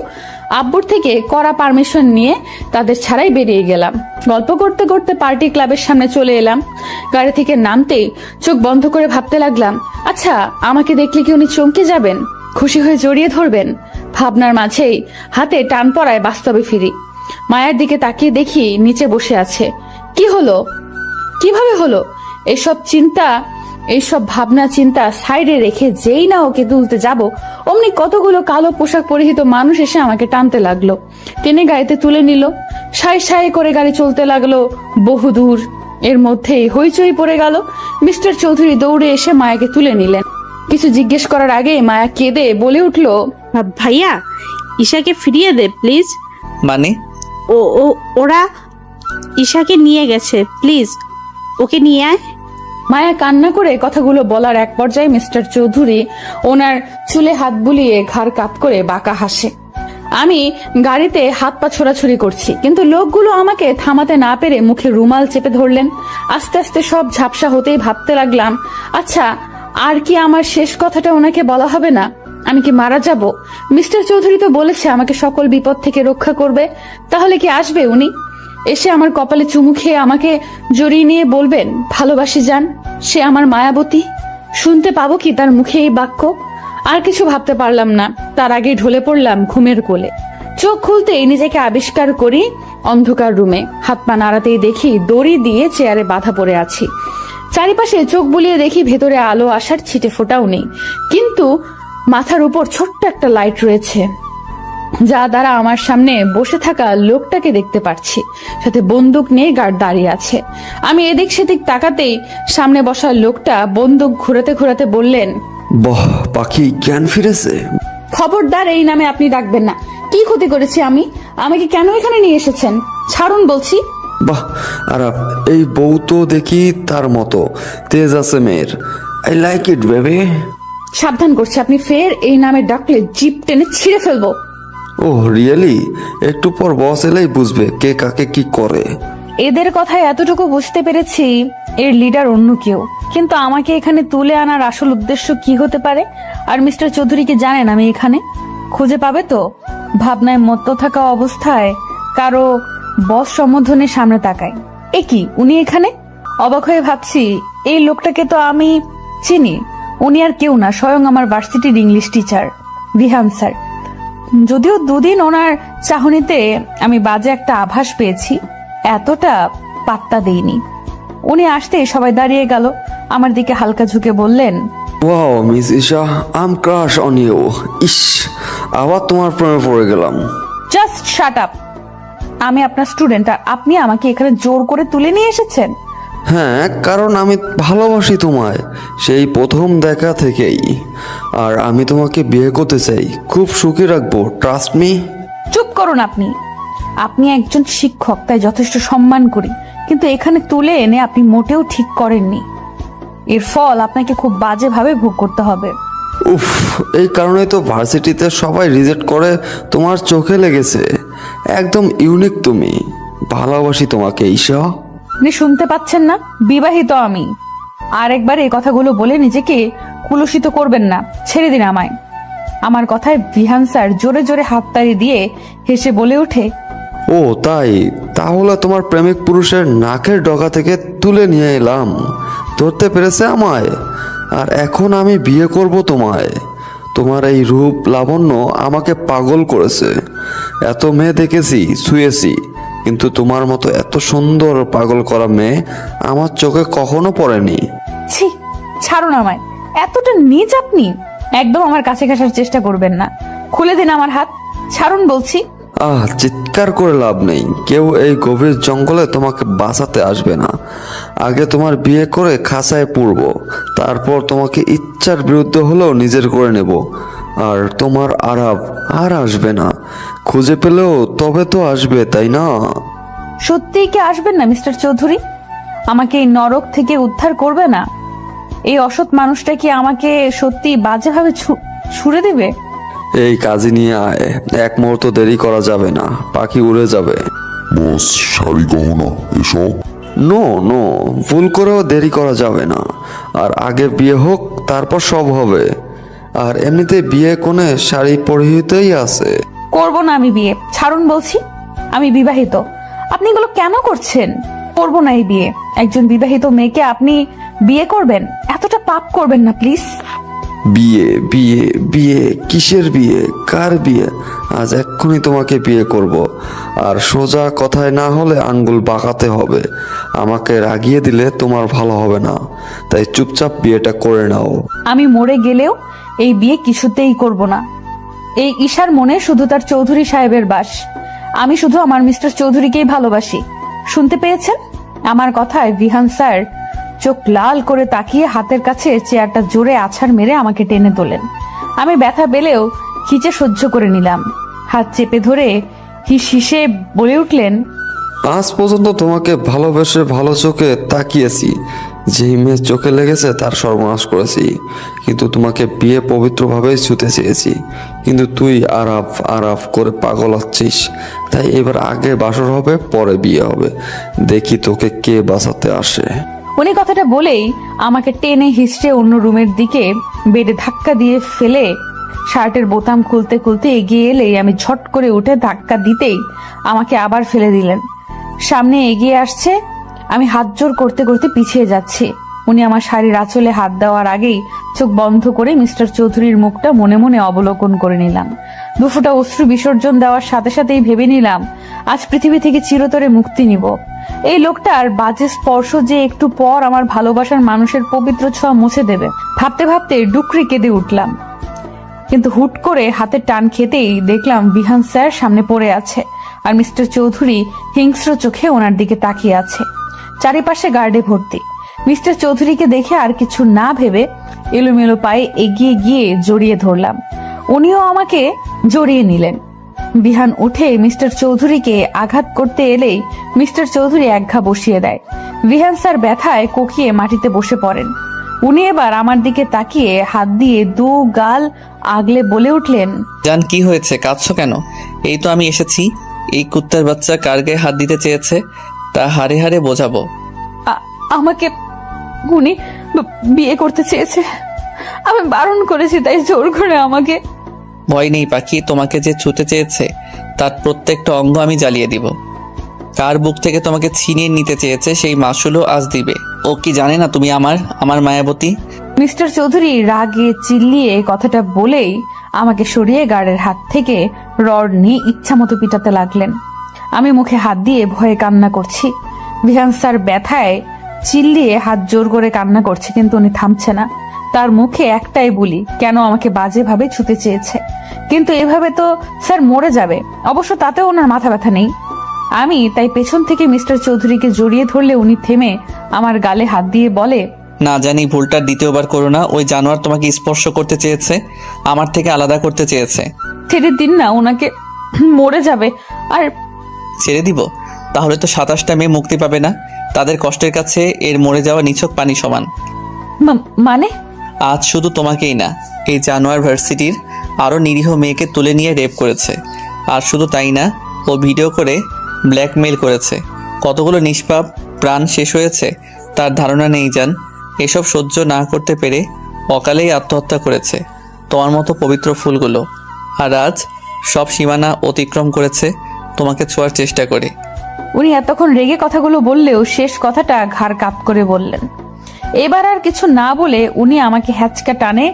আব্বুর থেকে কড়া পারমিশন নিয়ে তাদের ছাড়াই বেরিয়ে গেলাম। গল্প করতে করতে পার্টি ক্লাবের সামনে চলে এলাম। গাড়ি থেকে নামতেই চোখ বন্ধ করে ভাবতে লাগলাম, আচ্ছা আমাকে দেখলে কি উনি চমকে যাবেন, খুশি হয়ে জড়িয়ে ধরবেন? ভাবনার মাঝেই হাতে টান পড়ায় বাস্তবে ফিরি। মায়ের দিকে তাকিয়ে দেখি নিচে বসে আছে। কি হলো? কিভাবে হলো? এইসব ভাবনা চিন্তা সাইডে রেখে যেই না ওকে তুলতে যাব, অমনি কতগুলো কালো পোশাক পরিহিত মানুষ এসে আমাকে টানতে লাগলো। টেনে গাড়িতে তুলে নিল। সাই সাই করে গাড়ি চলতে লাগলো বহুদূর। এর মধ্যেই হইচই পড়ে গেল। মিস্টার চৌধুরী দৌড়ে এসে মায়াকে তুলে নিলেন। কিছু জিজ্ঞেস করার আগে মায়া কেঁদে বলে উঠলো, ভাইয়া, ঈশাকে ফিরিয়ে দে প্লিজ। মানে? ওরা ঈশাকে নিয়ে গেছে, প্লিজ ওকে নিয়ে আয়। মায়া কান্না করে কথাগুলো বলার এক পর্যায়ে মিস্টার চৌধুরী ওনার চুলে হাত বুলিয়ে ঘাড় কাত করে বাঁকা হাসে। আমি গাড়িতে হাত পা ছোড়াছুড়ি করছি, কিন্তু লোকগুলো আমাকে থামাতে না পেরে মুখে রুমাল চেপে ধরলেন। আস্তে আস্তে সব ঝাপসা হতেই ভাবতে লাগলাম, আচ্ছা আর কি আমার শেষ কথাটা ওনাকে বলা হবে না? আমি কি মারা যাব? মিস্টার চৌধুরী তো বলেছে আমাকে সকল বিপদ থেকে রক্ষা করবে। তাহলে কি আসবে উনি? এসে আমার কপালে চুমু খেয়ে আমাকে জড়িয়ে নিয়ে বলবেন, ভালোবাসি যান, সে আমার মায়াবতী? শুনতে পাবো কি তার মুখে এই বাক্য? আর কিছু ভাবতে পারলাম না। তার আগে ঢলে পড়লাম ঘুমের কোলে। চোখ খুলতেই নিজেকে আবিষ্কার করি অন্ধকার রুমে। হাত পা নাড়াতেই দেখি দড়ি দিয়ে চেয়ারে বাঁধা পড়ে আছি। চারিপাশে চোখ বুলিয়ে দেখি ভেতরে আলো আসার ছিটে ফোটাও নেই, কিন্তু মাথার উপর ছোট্ট একটা লাইট রয়েছে। যা দ্বারা আমার সামনে বসে থাকা লোকটাকে দেখতে পাচ্ছি, সাথে বন্দুক নিয়ে গার্ড দাঁড়িয়ে আছে। আমি এদিক সেদিক তাকাতেই সামনে বসা লোকটা বন্দুক ঘুরাতে ঘুরাতে বললেন, বাহ, পাখি জ্ঞান ফিরেছে। খবরদার এই নামে আপনি ডাকবেন না। কি ক্ষতি করেছি আমি? আমাকে কেন এখানে নিয়ে এসেছেন? ছাড়ুন বলছি। বাহ আরাফ, এই বউ তো দেখি তার মতো তেজ আছে মেয়ের। I like it baby. সাবধান করছি, আপনি ফের এই নামে ডাকলে জিপ টেনে ছিঁড়ে ফেলবো। Oh really? একটু পর বস এলেই বুঝবে কে কাকে কি করে। এদের কথায় এতটুকু বুঝতে পেরেছি এর লিডার অন্য কেউ, কিন্তু আমাকে এখানে তুলে আনার আসল উদ্দেশ্য কি হতে পারে? আর মিস্টার চৌধুরীকে জানেন আমি এখানে? খুঁজে পাবে তো? ভাবনায় মত্ত থাকা অবস্থায় কারো বস সম্বোধনের সামনে তাকায়। এ কি, উনি এখানে? অবাক হয়ে ভাবছি এই লোকটাকে তো আমি চিনি। উনি আর কেউ না, স্বয়ং আমার ভার্সিটির ইংলিশ টিচার বিহান স্যার। যদিও দুদিন ওনার চাহনিতে আমি বাজে একটা আভাস পেয়েছি, এতটা পাত্তা দেইনি। উনি আসতে সবাই দাঁড়িয়ে গেল, আমার দিকে হালকা ঝুঁকে বললেন, wow miss Isha, I am crush on you. ইস, আবার তোমার প্রেমে পড়ে গেলাম। Just shut up. আমি আপনার স্টুডেন্ট আর আপনি আমাকে এখানে জোর করে তুলে নিয়ে এসেছেন। হ্যাঁ, কারণ আমি ভালোবাসি তোমায় সেই প্রথম দেখা থেকেই, আর আমি তোমাকে বিয়ে করতে চাই, খুব সুখী রাখবো, ট্রাস্ট মি। চুপ করুন আপনি। আপনি একজন শিক্ষক, তাই যথেষ্ট সম্মান করি, কিন্তু এখানে তুলে এনে আপনি মোটেও ঠিক করেননি। এর ফল আপনাকে খুব বাজেভাবে ভোগ করতে হবে। উফ, এই কারণে তো ভার্সিটিতে সবাই রিজেক্ট করে। তোমার চোখে লেগেছে, একদম ইউনিক তুমি। ভালোবাসি তোমাকে ঈশা। আপনি শুনতে পাচ্ছেন না? বিবাহিত আমি। আর একবার এই কথাগুলো বলে নিজেকে কুলুষিত করবেন না, ছেড়ে দিন আমায়। আমার কথায় বিহান স্যার জোরে জোরে হাততালি দিয়ে হেসে বলে ওঠে, ও তাই? তাহলে তোমার প্রেমিক পুরুষের নাকের ডগা থেকে তুলে নিয়ে এলাম, ধরতে পেরেছে আমায়। আর এখন আমি বিয়ে করব তোমায়। তোমার এই রূপ লাবণ্য আমাকে পাগল করেছে। এত মেয়ে দেখেছি, ছুঁয়েছি, কিন্তু তোমার মতো এত সুন্দর পাগল করা মেয়ে আমার চোখে কখনো পড়েনি। ছি, ছাড়ুন আমায়। এতটা নীচ আপনি? একদম আমার কাছে ঘাসার চেষ্টা করবেন না। খুলে দিন আমার হাত, ছাড়ুন বলছি। চিৎকার করে লাভ নেই, কেউ এই গভীর জঙ্গলে তোমাকে বাঁচাতে আসবে না। আগে তোমার বিয়ে করে খাঁচায় পুরব, তারপর তোমাকে ইচ্ছার বিরুদ্ধে হলেও নিজের করে নেব। আর তোমার আরাব আর আসবে না, খুঁজে পেলেও তবে তো আসবে, তাই না? সত্যিই কি আসবেন না মিস্টার চৌধুরী? আমাকে এই নরক থেকে উদ্ধার করবে না? এই অসৎ মানুষটা কি আমাকে সত্যি বাজেভাবে ছুড়ে দেবে? এই কাজে নিয়ে আয়, এক মুহূর্ত দেরি করা যাবে না, পাখি উড়ে যাবে। বস, শাড়ি গহনা এসব? নো নো, ভুল করেও দেরি করা যাবে না। আর আগে বিয়ে হোক, তারপর সব হবে। আর এমনিতে বিয়ে কোণে শাড়ি পরিহিতেই আছে। করব না আমি বিয়ে, ছাড়ুন বলছি। আমি বিবাহিত। আপনি এগুলো কেন করছেন? করব না এই বিয়ে। একজন বিবাহিত মেয়েকে আপনি বিয়ে করবেন? এতটা পাপ করবেন না প্লিজ। বিয়ে বিয়ে বিয়ে? কিসের বিয়ে? কার বিয়ে? আজ এক্ষুনি তোমাকে বিয়ে করব। আর সোজা কথায় না হলে আঙ্গুল বাঁকাতে হবে। আমাকে রাগিয়ে দিলে তোমার ভালো হবে না, তাই চুপচাপ বিয়েটা করে নাও। আমি মরে গেলেও এই বিয়ে কিছুতেই করব না। এই ঈশার মনে শুধু তার চৌধুরী সাহেবের বাস। আমি শুধু আমার মিস্টার চৌধুরীকেই ভালোবাসি। শুনতে পেয়েছেন? আমার কথায় বিহান স্যার চোখ লাল করে তাকিয়ে হাতের কাছে চেয়ারটা জোরে আছাড় মেরে আমাকে টেনে তোলেন। আমি ব্যথা পেলেও খিচে সহ্য করে নিলাম। হাত চেপে ধরে হিসে বলে উঠলেন, আজ পর্যন্ত তোমাকে ভালোবেসে ভালো চোখে তাকিয়েছি। যেই মেয়ে চোখে লেগেছে তার সর্বনাশ করেছি, কিন্তু তোমাকে বিয়ে পবিত্রভাবেই ছুতে চেয়েছি। কিন্তু তুই আরাফ আরাফ করে পাগল হচ্ছিস। তাই এবার আগে বাসর হবে, পরে বিয়ে হবে। দেখি তোকে কে বাঁচাতে আসে। উনি কথাটা বলেই আমাকে টেনে হিসড়ে অন্য রুমের দিকে বেডে ধাক্কা দিয়ে ফেলে শার্টের বোতাম খুলতে খুলতে এগিয়ে এলেই আমি ঝট করে উঠে ধাক্কা দিতেই আমাকে আবার ফেলে দিলেন। সামনে এগিয়ে আসছে, আমি হাত জোর করতে করতে পিছিয়ে যাচ্ছি। উনি আমার শাড়ির আঁচলে হাত দেওয়ার আগেই চোখ বন্ধ করে মিস্টার চৌধুরীর মুখটা মনে মনে অবলোকন করে নিলাম। দুফোঁটা অশ্রু বিসর্জন দেওয়ার সাথে সাথেই ভেবে নিলাম আজ পৃথিবী থেকে চিরতরে মুক্তি নিব। এই লোকটার বাজে স্পর্শ যে একটু পর আমার ভালোবাসার মানুষের পবিত্র ছোঁয়া মুছে দেবে। ভাবতে ভাবতে ডুকরি কেঁদে উঠলাম। কিন্তু হুট করে হাতের টান খেতেই দেখলাম বিহান স্যার সামনে পড়ে আছে আর মিস্টার চৌধুরী হিংস্র চোখে ওনার দিকে তাকিয়ে আছে। চারিপাশে গার্ডে ভর্তি। মিস্টার চৌধুরীকে দেখে আর কিছু না ভেবে এলোমেলো পায়ে এগিয়ে গিয়ে জড়িয়ে ধরলাম। উনিও আমাকে জড়িয়ে নিলেন। বিহান উঠে মিস্টার চৌধুরীকে আঘাত করতে এলেই মিস্টার চৌধুরী একঘা বসিয়ে দেয়। বিহান স্যার ব্যথায় কোকিয়ে মাটিতে বসে পড়েন। উনি এবার আমার দিকে তাকিয়ে হাত দিয়ে দু গাল আগলে বলে উঠলেন, জান কি হয়েছে, কাঁদছো কেন? এই তো আমি এসেছি। এই কুত্তার বাচ্চা কার গায়ে হাত দিতে চেয়েছে তা হাড়ে হাড়ে বোঝাবো। আমাকে উনি বিয়ে করতে চেয়েছে। আমি বারণ করেছি, তাই জোর করে আমাকে। ভয় নেই পাখি, তোমাকে যে ছুতে চেয়েছে তার প্রত্যেকটা অঙ্গ আমি জ্বালিয়ে দিব। কার বুক থেকে তোমাকে ছিনিয়ে নিতে চেয়েছে সেই মাসুলও আজ দিবে। ও কি জানে না তুমি আমার মায়াবতী? মিস্টার চৌধুরী রাগে চিল্লিয়ে কথাটা বলেই আমাকে সরিয়ে গার্ডের হাত থেকে রড নিয়ে ইচ্ছা মতো পিটাতে লাগলেন। আমি মুখে হাত দিয়ে ভয়ে কান্না করছি। বিহান স্যার ব্যথায় চিল্লিয়ে হাত জোর করে কান্না করছে, কিন্তু উনি থামছে না। তার মুখে একটাই বুলি, কেন আমাকে বাজেভাবে ছুতে চেয়েছে। কিন্তু এভাবে তো স্যার মরে যাবে। অবশ্য তাতেও ওনার মাথা ব্যথা নেই। আমি তাই পেছন থেকে মিস্টার চৌধুরীকে জড়িয়ে ধরলে উনি থেমে আমার গালে হাত দিয়ে বলে, না জানি ভুলটা দ্বিতীয়বার করো না। ওই জানোয়ার তোমাকে স্পর্শ করতে চেয়েছে, আমার থেকে আলাদা করতে চেয়েছে। ছেড়ে দিন না, ওনাকে মরে যাবে। আর ছেড়ে দিব? তাহলে তো 27টা মেয়ে মুক্তি পাবে না। তাদের কষ্টের কাছে এর মরে যাওয়া নিছক পানি সমান। মানে? আজ শুধু তোমাকেই না, এই জানোয়ার ভার্সিটির আরও নিরীহ মেয়েকে তুলে নিয়ে রেপ করেছে। আর শুধু তাই না, ও ভিডিও করে ব্ল্যাকমেইল করেছে। কতগুলো নিষ্পাপ প্রাণ শেষ হয়েছে তার ধারণা নেই জান। এসব সহ্য না করতে পেরে অকালেই আত্মহত্যা করেছে তোমার মতো পবিত্র ফুলগুলো। আর আজ সব সীমানা অতিক্রম করেছে তোমাকে ছোঁয়ার চেষ্টা করে। উনি এতক্ষণ রেগে কথাগুলো বললেও শেষ কথাটা ঘাড় কাপ করে বললেন। এবার আর কিছু না বলে উনি আমাকে হ্যাচকা টানে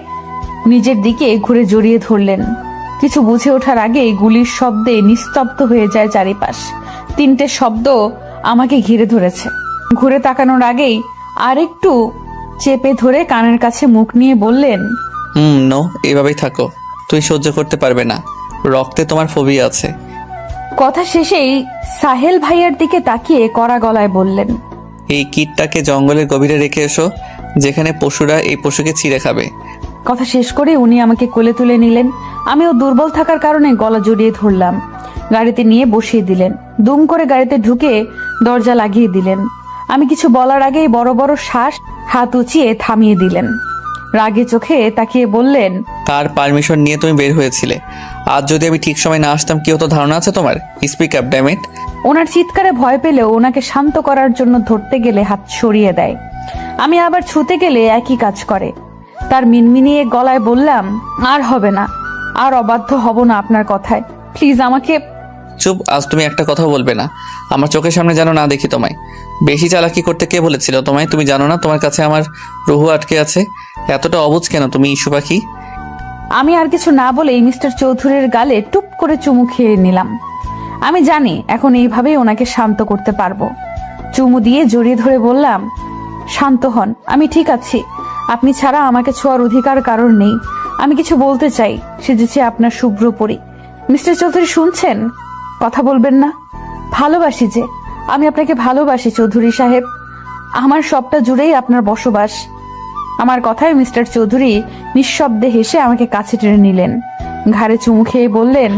নিজের দিকে ঘুরে জড়িয়ে ধরলেন। কিছু বুঝে ওঠার আগেই গুলির শব্দে নিস্তব্ধ হয়ে যায় চারিপাশ। 3টে শব্দ আমাকে ঘিরে ধরেছে। ঘুরে তাকানোর আগেই আরেকটু চেপে ধরে কানের কাছে মুখ নিয়ে বললেন, নো, এভাবেই থাকো। তুই সহ্য করতে পারবে না, রক্তে তোমার ফোবিয়া আছে। কথা শেষেই সাহেল ভাইয়ার দিকে তাকিয়ে কড়া গলায় বললেন, এই কীটটাকে জঙ্গলের গভীরে রেখে এসো, যেখানে পশুরা এই পশুকে ছিঁড়ে খাবে। কথা শেষ করে উনি আমাকে কোলে তুলে নিলেন। আমিও দুর্বল থাকার কারণে গলা জড়িয়ে ধরলাম। গাড়িতে নিয়ে বসিয়ে দিলেন। দুম করে গাড়িতে ঢুকে দরজা লাগিয়ে দিলেন। আমি কিছু বলার আগেই বড় বড় শ্বাস হাত উঁচিয়ে থামিয়ে দিলেন। রাগে চোখে তাকিয়ে বললেন, কার পারমিশন নিয়ে তুমি বের হয়েছিলে? আজ যদি আমি ঠিক সময় না আসতাম কি হতো ধারণা আছে তোমার? Speak up damn it. ওনার চিৎকারে ভয় পেলেও ওনাকে শান্ত করার জন্য ধরতে গেলে হাত সরিয়ে দেয়। আমি আবার ছুতে গেলে একই কাজ করে। তার মিনমিনিয়ে গলায় বললাম, আর হবে না, আর অবাধ্য হব না আপনার কথায়। প্লিজ আমাকে। চুপ, আজ তুমি একটা কথাও বলবে না। আমার চোখের সামনে যেন না দেখি তোমায়। বেশি চালাকি করতে কে বলেছিল তোমায়? তুমি জানো না তোমার কাছে আমার রুহু আটকে আছে? এতটা অবুঝ কেন তুমি ইস্যু পাখি? আমি আর কিছু না বলেই মিস্টার চৌধুরীর গালে টুপ করে চুমু খেয়ে নিলাম। আমি জানি এখন এইভাবেই ওনাকে শান্ত করতে পারবো। চুমু দিয়ে জড়িয়ে ধরে বললাম, শান্ত হন, আমি ঠিক আছি। আপনি ছাড়া আমাকে ছোঁয়ার অধিকার কারণ নেই। আমি কিছু বলতে চাই, সেজেছি আপনার শুভ্র পরি। মিস্টার চৌধুরী শুনছেন? কথা বলবেন না? ভালোবাসি যে, আমি আপনাকে ভালোবাসি চৌধুরী সাহেব। আমার সবটা জুড়েই আপনার বসবাস। আমার কথায় মিস্টার চৌধুরী নিঃশব্দে হেসে আমাকে কাছে টেনে নিলেন। ঘাড়ে চুমু খেয়ে বললেন,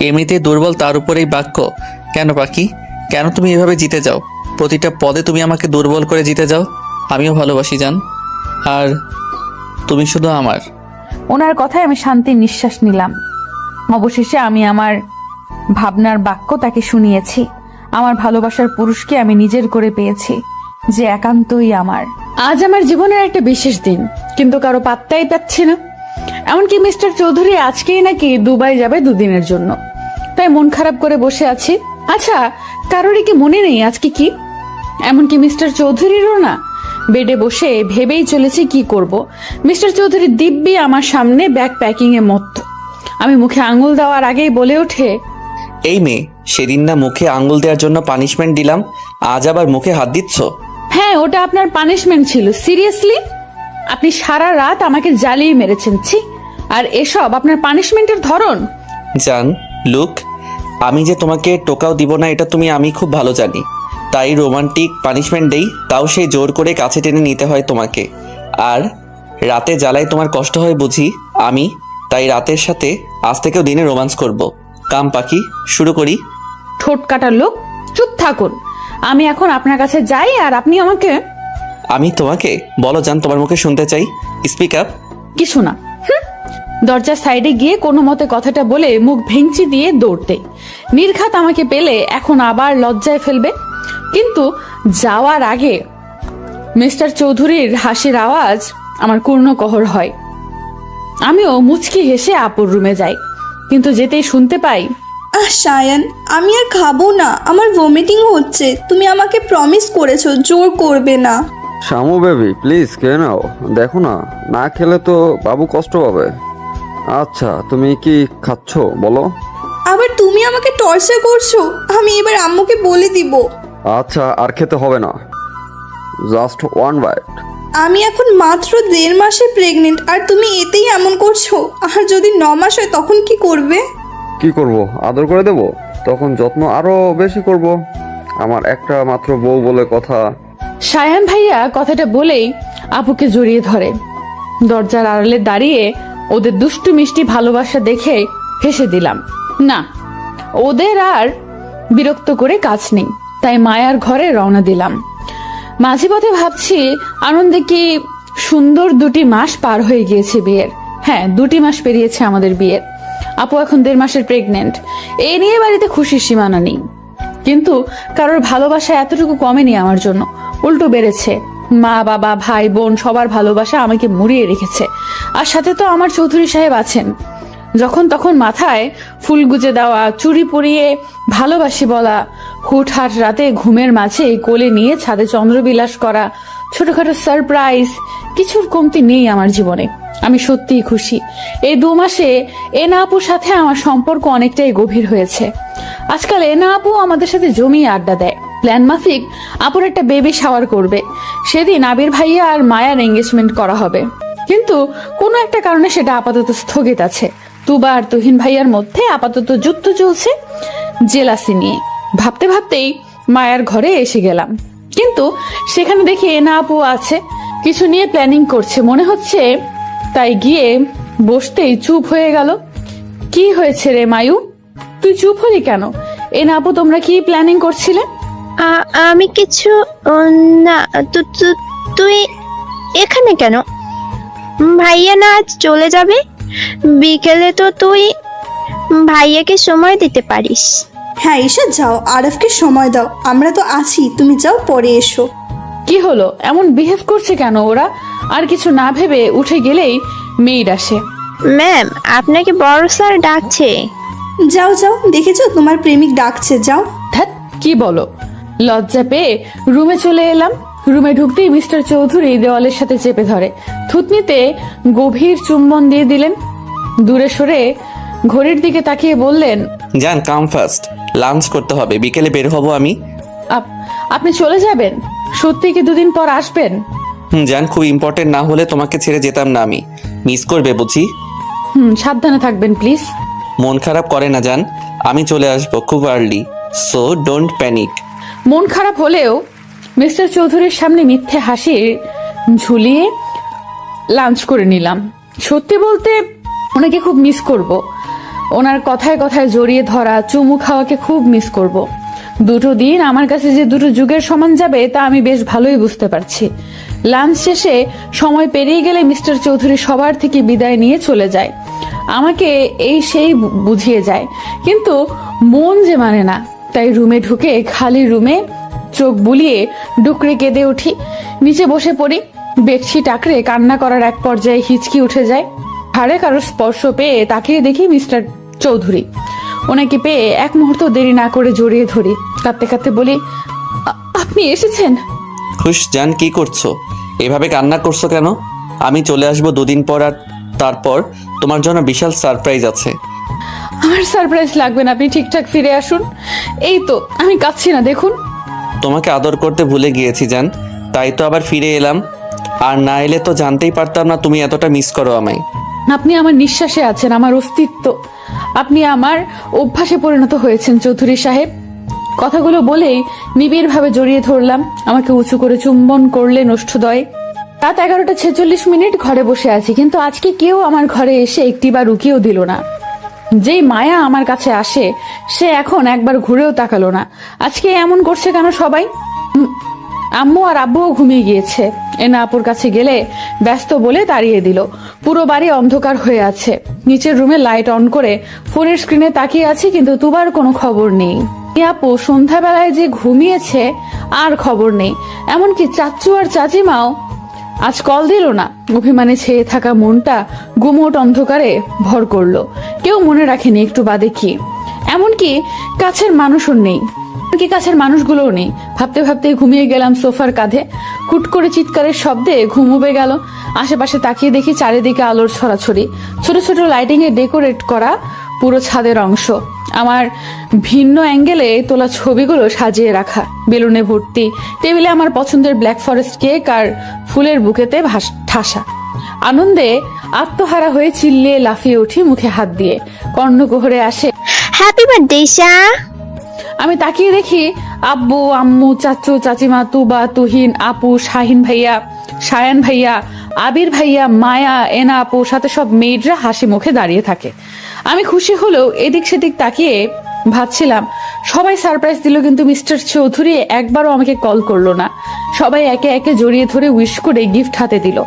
এমনিতেই দুর্বল, তার উপরেই বাক্য। কেন পাখি, কেন তুমি এভাবে জিতে যাও? প্রতিটা পদে তুমি আমাকে দুর্বল করে জিতে যাও। আমিও ভালোবাসি জান, আর তুমি শুধু আমার। ওনার কথায় আমি শান্তির নিঃশ্বাস নিলাম। অবশেষে আমি আমার ভাবনার বাক্য তাকে শুনিয়েছি। আমার ভালোবাসার পুরুষকে আমি নিজের করে পেয়েছি, যে একান্তই আমার। আজ আমার জীবনের একটা বিশেষ দিন, কিন্তু কারো পাত্তাই পাচ্ছি না। এমনকি মিস্টার চৌধুরী আজকেই নাকি দুবাই যাবে 2 দিনের জন্য। তাই মন খারাপ করে বসে আছি। আচ্ছা, কারোরই কি মনে নেই আজকে কি? এমনকি মিস্টার চৌধুরীরও না। বেডে বসে ভেবেই চলেছি কি করব। মিস্টার চৌধুরী দিব্যি আমার সামনে ব্যাগ প্যাকিং এ মত্ত। আমি মুখে আঙুল দেওয়ার আগেই বলে ওঠে, এই মেয়ে, সেদিন না মুখে আঙ্গুল দেওয়ার জন্য পানিশমেন্ট দিলাম, আজ আবার মুখে হাত দিচ্ছ? হ্যাঁ, ওটা আপনার পানিশমেন্ট ছিল। সিরিয়াসলি? আপনি সারা রাত আমাকে জ্বালিয়ে মেরেছেন। ছি, আর এসব আপনার পানিশমেন্টের ধরন? জান, লুক, আমি যে তোমাকে টোকাও দিব না এটা আমি খুব ভালো জানি। তাই রোমান্টিক পানিশমেন্ট দেই, তাও সেই জোর করে কাছে টেনে নিতে হয় তোমাকে। আর রাতে জ্বালায় তোমার কষ্ট হয় বুঝি আমি, তাই রাতের সাথে আজ থেকেও দিনে রোমান্স করব। কাম পাখি, শুরু করি। ঠোঁট কাটার লোক, চুপ থাকুন। আমি এখন আপনার কাছে যাই আর আপনি আমাকে। আমি তোমাকে? বলো জান, তোমার মুখে শুনতে চাই, স্পিক আপ। কিছু না। দরজার সাইডে গিয়ে কোনো মতে কথাটা বলে মুখ ভেঙচি দিয়ে দৌড়তে। নির্ঘাত আমাকে পেলে এখন আবার লজ্জায় ফেলবে, কিন্তু যাওয়ার আগে মিস্টার চৌধুরীর হাসির আওয়াজ আমার কর্ণকহর হয়। আমিও মুচকি হেসে আপুর রুমে যাই, কিন্তু যেতেই শুনতে পাই, সায়ান, আমি আর খাবো না, আমার ভমিটিং হচ্ছে। তুমি আমাকে প্রমিস করেছো জোর করবে না। শামু বেবি প্লিজ খেয়ে নাও, দেখো না, না খেলে তো বাবু কষ্ট পাবে। আচ্ছা তুমি কি খাচ্ছ বলো? আবার তুমি আমাকে টর্চার করছো। আমি এবার আম্মুকে বলে দিব। আচ্ছা আর খেতে হবে না, জাস্ট ওয়ান বাইট। আমি এখন মাত্র 1.5 মাসে প্রেগনেন্ট, আর তুমি এতেই এমন করছো। আর যদি 9 মাস হয় তখন কি করবে? কি করব, আদর করে দেব, তখন যত্ন আরো বেশি করব। আমার একটা মাত্র বউ বলে কথা। সায়ান ভাইয়া কথাটা বলেই আপুকে জড়িয়ে ধরে। দরজার আড়ালে দাঁড়িয়ে ওদের দুষ্টু মিষ্টি ভালোবাসা দেখে হেসে দিলাম। না, ওদের আর বিরক্ত করে কাজ নেই, তাই মায়ার ঘরে রওনা দিলাম। মাঝে পথে ভাবছি আনন্দে কি সুন্দর 2টি মাস পার হয়ে গিয়েছে বিয়ের। হ্যাঁ, 2টি মাস পেরিয়েছে আমাদের বিয়ের। আপু এখন 1.5 মাসের প্রেগনেন্ট। এ নিয়ে বাড়িতে খুশির সীমানা নেই, কিন্তু কারোর ভালোবাসা এতটুকু কমেনি আমার জন্য, উল্টো বেড়েছে। মা বাবা ভাই বোন সবার ভালোবাসা আমাকে মুড়িয়ে রেখেছে। আর সাথে তো আমার চৌধুরী সাহেব আছেন। যখন তখন মাথায় ফুল গুজে দেওয়া, চুড়ি পরিয়ে ভালোবাসি বলা, হুটহাট রাতে ঘুমের মাঝে কোলে নিয়ে ছাদে চন্দ্রবিলাস করা, ছোটখাটো সারপ্রাইজ, কিছুর কমতি নেই আমার জীবনে। আমি সত্যিই খুশি। এই 2 মাসে এনা আপুর সাথে আমার সম্পর্ক অনেকটাই গভীর হয়েছে। আজকাল এনা আপু আমাদের সাথে জমিয়ে আড্ডা দেয়। প্ল্যান মাফিক আপুর একটা বেবি শাওয়ার করবে। সেদিন আবির ভাইয়া আর মায়ার এঙ্গেজমেন্ট করা হবে, কিন্তু কোনো একটা কারণে সেটা আপাতত স্থগিত আছে। তুবা আর তুহিন ভাইয়ার মধ্যে আপাতত যুদ্ধ চলছে জেলাসি নিয়ে। ভাবতে ভাবতেই মায়ার ঘরে এসে গেলাম, কিন্তু সেখানে দেখি এনা আপু আছে, কিছু নিয়ে প্ল্যানিং করছে মনে হচ্ছে। তাই গিয়ে বসতেই চুপ হয়ে গেল। কি হয়েছে রে মায়ু, তুই চুপ হলি কেন? এনা আপু তোমরা কি প্ল্যানিং করছিলে? আমি কিছু না। তুই এখানে কেন? ভাইয়া না আজ চলে যাবে? বিকেলে তো তুই ভাইয়াকে সময় দিতে পারিস। হ্যাঁ ঈশা, যাও, আরফকে সময় দাও। আমরা তো আছি, তুমি যাও, পরে এসো। কি হলো, এমন বিহেভ করছে কেন ওরা? আর কিছু না ভেবে উঠে গেলেই মেয়ের আসে। ম্যাম, আপনাকে বড় স্যার ডাকছে। যাও যাও, দেখেছো তোমার প্রেমিক ডাকছে, যাও। ধ্যাৎ, কি বলো? লজ্জা পেয়ে রুমে চলে এলাম। রুমে ঢুকতেই মিস্টার চৌধুরী দেওয়ালের সাথে চেপে ধরে থুতনিতে গভীর চুম্বন দিয়ে দিলেন। দূরে সরে ঘড়ির দিকে তাকিয়ে বললেন, জান কাম ফার্স্ট, লাঞ্চ করতে হবে, বিকেলে বের হব আমি। আপনি চলে যাবেন? সত্যি কি 2 দিন পর আসবেন? জান, খুব ইম্পর্টেন্ট না হলে তোমাকে ছেড়ে যেতাম না আমি। মিস করবে বুঝি? সাবধানে থাকবেন প্লিজ। মন খারাপ করে না জান, আমি চলে আসবো খুব আর্লি, সো ডোন্ট প্যানিক। মন খারাপ হলেও মিস্টার চৌধুরীর সামনে মিথ্যে হাসি ঝুলিয়ে লাঞ্চ করে নিলাম। সত্যি বলতে ওনাকে খুব মিস করব। ওনার কথায় কথায় জড়িয়ে ধরা, চুমু খাওয়াকে খুব মিস করব। 2 দিন আমার কাছে যে 2 যুগের সমান যাবে তা আমি বেশ ভালোই বুঝতে পারছি। লাঞ্চ শেষে সময় পেরিয়ে গেলে মিস্টার চৌধুরী সবার থেকে বিদায় নিয়ে চলে যায়। আমাকে এই সেই বুঝিয়ে যায়, কিন্তু মন যে মানে না। তাই রুমে ঢুকে খালি রুমে চোখ বুলিয়ে ডুকরে কেঁদে উঠি। নিচে বসে পড়ি। বেডশিট আঁকড়ে কান্না করার এক পর্যায়ে হিচকি উঠে যায়। হাড়ে কারোর স্পর্শ পেয়ে তাকিয়ে দেখি মিস্টার চৌধুরী। ওনাকে পেয়ে এক মুহূর্ত দেরি না করে জড়িয়ে ধরি। কাঁদতে কাঁদতে বলি, আপনি এসেছেন? খুশ জান, কি করছো? এভাবে কান্না করছো কেন? আমি চলে আসবো 2 দিন পর, আর তারপর তোমার জন্য বিশাল সারপ্রাইজ আছে। আমার সারপ্রাইজ লাগবে না, আপনি ঠিকঠাক ফিরে আসুন। এই তো আমি কাঁদছি না, দেখুন। তোমাকে আদর করতে ভুলে গিয়েছি জান, তাই তো আবার ফিরে এলাম। আর না এলে তো জানতেই পারতাম না তুমি এতটা মিস করো আমায়। আপনি আমার নিঃশ্বাসে আছেন, আমার অস্তিত্ব। আপনি আমার অভ্যাসে পরিণত হয়েছেন চৌধুরী সাহেব। কথাগুলো বলেই নিবিড় ভাবে জড়িয়ে ধরলাম। আমাকে উঁচু করে চুম্বন করলেন ওষ্ঠদয়। রাত 11:46 ঘরে বসে আছি, কিন্তু আজকে কেউ আমার ঘরে এসে একটিবার রুকিয়েও দিল না। যেই মায়া আমার কাছে আসে সে এখন একবার ঘুরেও তাকালো না। আজকে এমন করছে কেন সবাই? আম্মু আর আব্বুও ঘুমিয়ে গিয়েছে। এনা আপুর কাছে গেলে ব্যস্ত বলে তাড়িয়ে দিল। পুরো বাড়ি অন্ধকার হয়ে আছে। নিচের রুমে লাইট অন করে ফোনের স্ক্রিনে তাকিয়ে আছি, কিন্তু তুবার কোনো খবর নেই। আপু সন্ধ্যাবেলায় যে ঘুমিয়েছে আর খবর নেই। এমনকি চাচ্চু আর চাচিমাও আজ কল দিল না। অভিমানে ছেয়ে থাকা মনটা গুমোট অন্ধকারে ভর করলো। কেউ মনে রাখেনি একটু বাদে কি, এমনকি কাছের মানুষও নেই, এমনকি কাছের মানুষগুলোও নেই। ভাবতে ভাবতে ঘুমিয়ে গেলাম সোফার কাঁধে। হুট করে চিৎকারের শব্দে ঘুম উবে গেল। আশেপাশে তাকিয়ে দেখি চারিদিকে আলোর ছড়াছড়ি, ছোট ছোট লাইটিং এ ডেকোরেট করা পুরো ছাদের অংশ। আমার ভিন্ন অ্যাঙ্গেলে তোলা ছবিগুলো সাজিয়ে রাখা, বেলুনে ভর্তি। টেবিলে আমার পছন্দের ব্ল্যাক ফরেস্ট কেক আর ফুলের বুকেতে ঠাসা। আনন্দে আত্মহারা হয়ে চিল্লিয়ে লাফিয়ে উঠি মুখে হাত দিয়ে। কর্ণকুহরে আসে হ্যাপি বার্থডে ঈশা। আমি তাকিয়ে দেখি আব্বু, আম্মু, চাচু, চাচিমা, তুবা, তুহিন, আপু, শাহিন ভাইয়া, সায়ান ভাইয়া, আবির ভাইয়া, মায়া, এনা আপু, সাথে সব মেয়েরা হাসি মুখে দাঁড়িয়ে থাকে। আমি খুশি হলেও এদিক সেদিক তাকিয়ে ভাবছিলাম সবাই সারপ্রাইজ দিল, কিন্তু মিস্টার চৌধুরী একবারও আমাকে কল করলো না। সবাই একে একে জড়িয়ে ধরে উইশ করে গিফট হাতে দিল।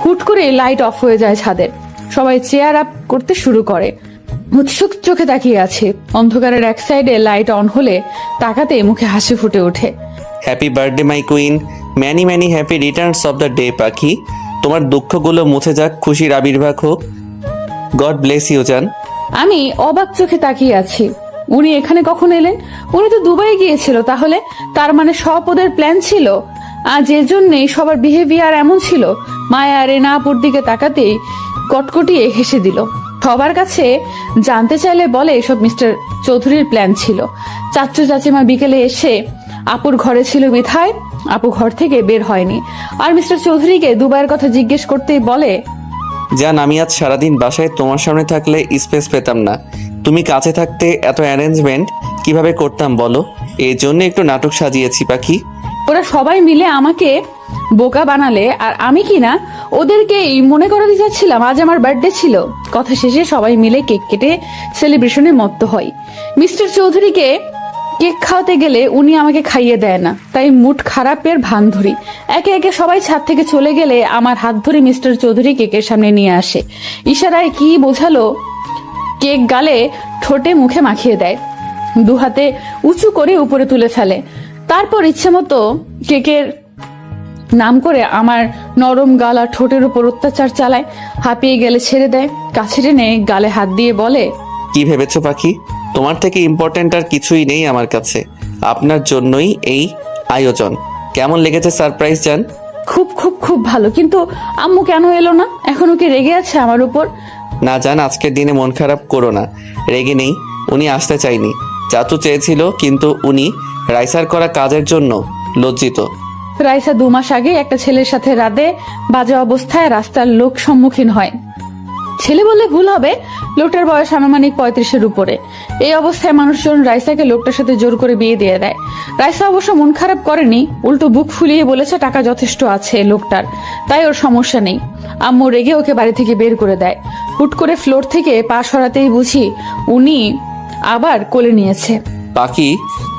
হুট করে লাইট অফ হয়ে যায় ছাদের। সবাই চেয়ার আপ করতে শুরু করে। উৎসুক চোখে তাকিয়ে আছে। অন্ধকারের এক সাইডে লাইট অন হলে তাকাতে মুখে হাসি ফুটে ওঠে। Happy birthday my queen, many many happy returns of the day পাখি। তোমার দুঃখগুলো মুছে যাক, খুশির আবির্ভাব হোক। গড ব্লেস ইউ জান। আমি অবাক চোখে তাকিয়ে আছি। উনি এখানে কখন এলেন? উনি তো দুবাই গিয়েছিল। তাহলে তার মানে সব ওদের প্ল্যান ছিল, আর যে জন্যই সবার বিহেভিয়ার এমন ছিল। মায়া রেনা আপুর দিকে তাকাতেই কটকটিয়ে হেসে দিল। সবার কাছে জানতে চাইলে বলে এসব মিস্টার চৌধুরীর প্ল্যান ছিল। চাচু চাচিমা বিকেলে এসে আপুর ঘরে ছিল বিধায় আপু ঘর থেকে বের হয়নি। আর মিস্টার চৌধুরীকে দুবাইয়ের কথা জিজ্ঞেস করতেই বলে, জান আমি আজ সারাদিন বাসায় তোমার সামনে থাকলে স্পেস পেতাম না। তুমি কাছে থাকতে এত অ্যারেঞ্জমেন্ট কিভাবে করতাম বলো? এই জন্য একটু নাটক সাজিয়েছি পাখি। ওরা সবাই মিলে আমাকে বোকা বানালে, আর আমি কিনা ওদেরকেই মনে করাতে যাচ্ছিলাম আজ আমার বার্থডে ছিল। কথা শেষে সবাই মিলে কেক কেটে সেলিব্রেশনে মত্ত হয়। মিস্টার চৌধুরীকে কেক খাওয়াতে গেলে উনি আমাকে খাইয়ে দেয় না, তাই মুড খারাপের ভান ধরি। একে একে সবাই ছাদ থেকে চলে গেলে আমার হাত ধরে মিস্টার চৌধুরী কেকের সামনে নিয়ে আসে। ইশারায় কি বোঝালো কেক গালে ঠোঁটে মুখে মাখিয়ে দেয়। দু হাতে উঁচু করে উপরে তুলে ফেলে। তারপর ইচ্ছে মতো কেকের নাম করে আমার নরম গাল আর ঠোঁটের উপর অত্যাচার চালায়। হাঁপিয়ে গেলে ছেড়ে দেয়। কাছে টেনে গালে হাত দিয়ে বলে, কি ভেবেছো পাখি? তোমার থেকে ইম্পর্ট্যান্ট আর কিছুই নেই আমার কাছে। আপনার জন্যই এই আয়োজন। কেমন লেগেছে সারপ্রাইজ জান? খুব খুব খুব ভালো, কিন্তু আম্মু কেন এলো না? এখনো কি রেগে আছে আমার উপর? না জান, আজকের দিনে মন খারাপ করো না। রেগে নেই, উনি আসতে চাইনি। চাচু চেয়েছিল, কিন্তু উনি রাইসার করা কাজের জন্য লজ্জিত। রাইসা 2 মাস আগে একটা ছেলের সাথে রাতে বাজে অবস্থায় রাস্তার লোক সম্মুখীন হয়। ছেলে বললে ভুল হবে, লোকটার বয়স আনুমানিক 35-এর উপরে। এই অবস্থায় মানুষজন রাইসাকে লোকটার সাথে জোর করে বিয়ে দিয়ে দেয়। রাইসা অবশ্য মন খারাপ করেনি, উল্টো বুক ফুলিয়ে বলেছে টাকা যথেষ্ট আছে লোকটার, তাই ওর সমস্যা নেই। আম্মু রেগে ওকে বাড়ি থেকে বের করে দেয়। হুট করে ফ্লোর থেকে পা সরাতেই বুঝি উনি আবার কোলে নিয়েছে। পাখি,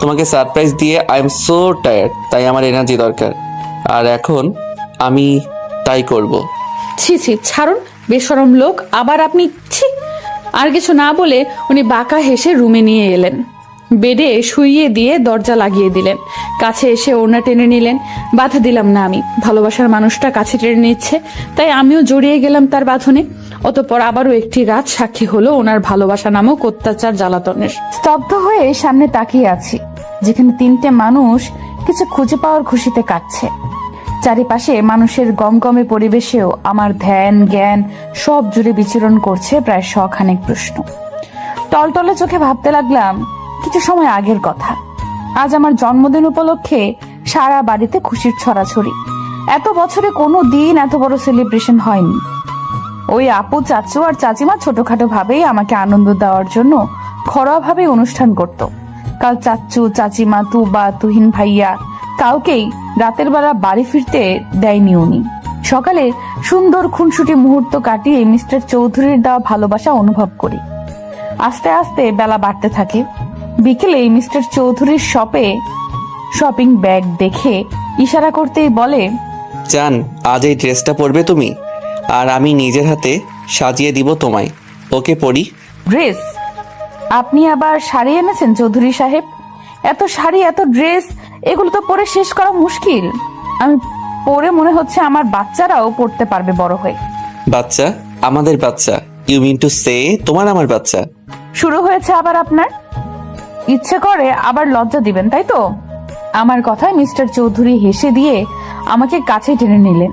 তোমাকে সারপ্রাইজ দিয়ে আই এম সো টায়ার্ড, তাই আমার এনার্জি দরকার। আর এখন আমি তাই করব। ছি ছি, ছাড়ুন, বেশরম লোক। আবার আপনি ছি। আর কিছু না বলে উনি বাঁকা হেসে রুমে নিয়ে এলেন। বেডে শুইয়ে দিয়ে দরজা লাগিয়ে দিলেন। কাছে এসে ওড়না টেনে নিলেন। বাধা দিলাম না আমি। ভালোবাসার মানুষটা কাছে টেনে নিচ্ছে, তাই আমিও জড়িয়ে গেলাম তার বাঁধনে। অতঃপর আবারও একটি রাত সাক্ষী হলো ওনার ভালোবাসা নামক অত্যাচার জ্বালাতনের। স্তব্ধ হয়ে সামনে তাকিয়ে আছি, যেখানে 3টে মানুষ কিছু খুঁজে পাওয়ার খুশিতে কাটছে। চারিপাশে মানুষের গমগমে পরিবেশেও আমার ধ্যান জ্ঞান সব জুড়ে বিচরণ করছে প্রায় 100 প্রশ্ন। টলটলে চোখে ভাবতে লাগলাম কিছু সময় আগের কথা। আজ আমার জন্মদিন উপলক্ষে সারা বাড়িতে খুশির ছড়াছড়ি। এত বছরে কোনো দিন এত বড় সেলিব্রেশন হয়নি। ওই আপু, চাচু আর চাচিমা ছোটখাটো ভাবেই আমাকে আনন্দ দেওয়ার জন্য ঘরোয়াভাবে অনুষ্ঠান করত। কাল চাচু, চাচিমা, তুবা, তুহিন ভাইয়া কাউকেই রাতের বেলা বাড়ি ফিরতে দেয়নি উনি। সকালে সুন্দর খুনসুটি মুহূর্ত কাটিয়ে মিস্টার চৌধুরীর দেওয়া ভালোবাসা অনুভব করি। আস্তে আস্তে বেলা বাড়তে থাকে। বিকেলে মিস্টার চৌধুরীর শপে শপিং ব্যাগ দেখে ইশারা করতেই বলে, জান, আজ এই ড্রেসটা পরবে তুমি, আর আমি নিজের হাতে সাজিয়ে দিব তোমায়। ওকে পরি। ড্রেস? আপনি আবার শাড়ি এনেছেন চৌধুরী সাহেব? এত শাড়ি, এত ড্রেস, এগুলো তো পরে শেষ করা মুশকিল। আমি পরে মনে হচ্ছে আমার বাচ্চারাও পড়তে পারবে বড় হয়ে। বাচ্চা? আমাদের বাচ্চা? ইউ মিন টু সে তোমার আমার বাচ্চা? শুরু হয়েছে আবার আপনার? ইচ্ছে করে আবার লজ্জা দিবেন, তাই তো? আমার কথায় মিস্টার চৌধুরী হেসে দিয়ে আমাকে কাছে টেনে নিলেন,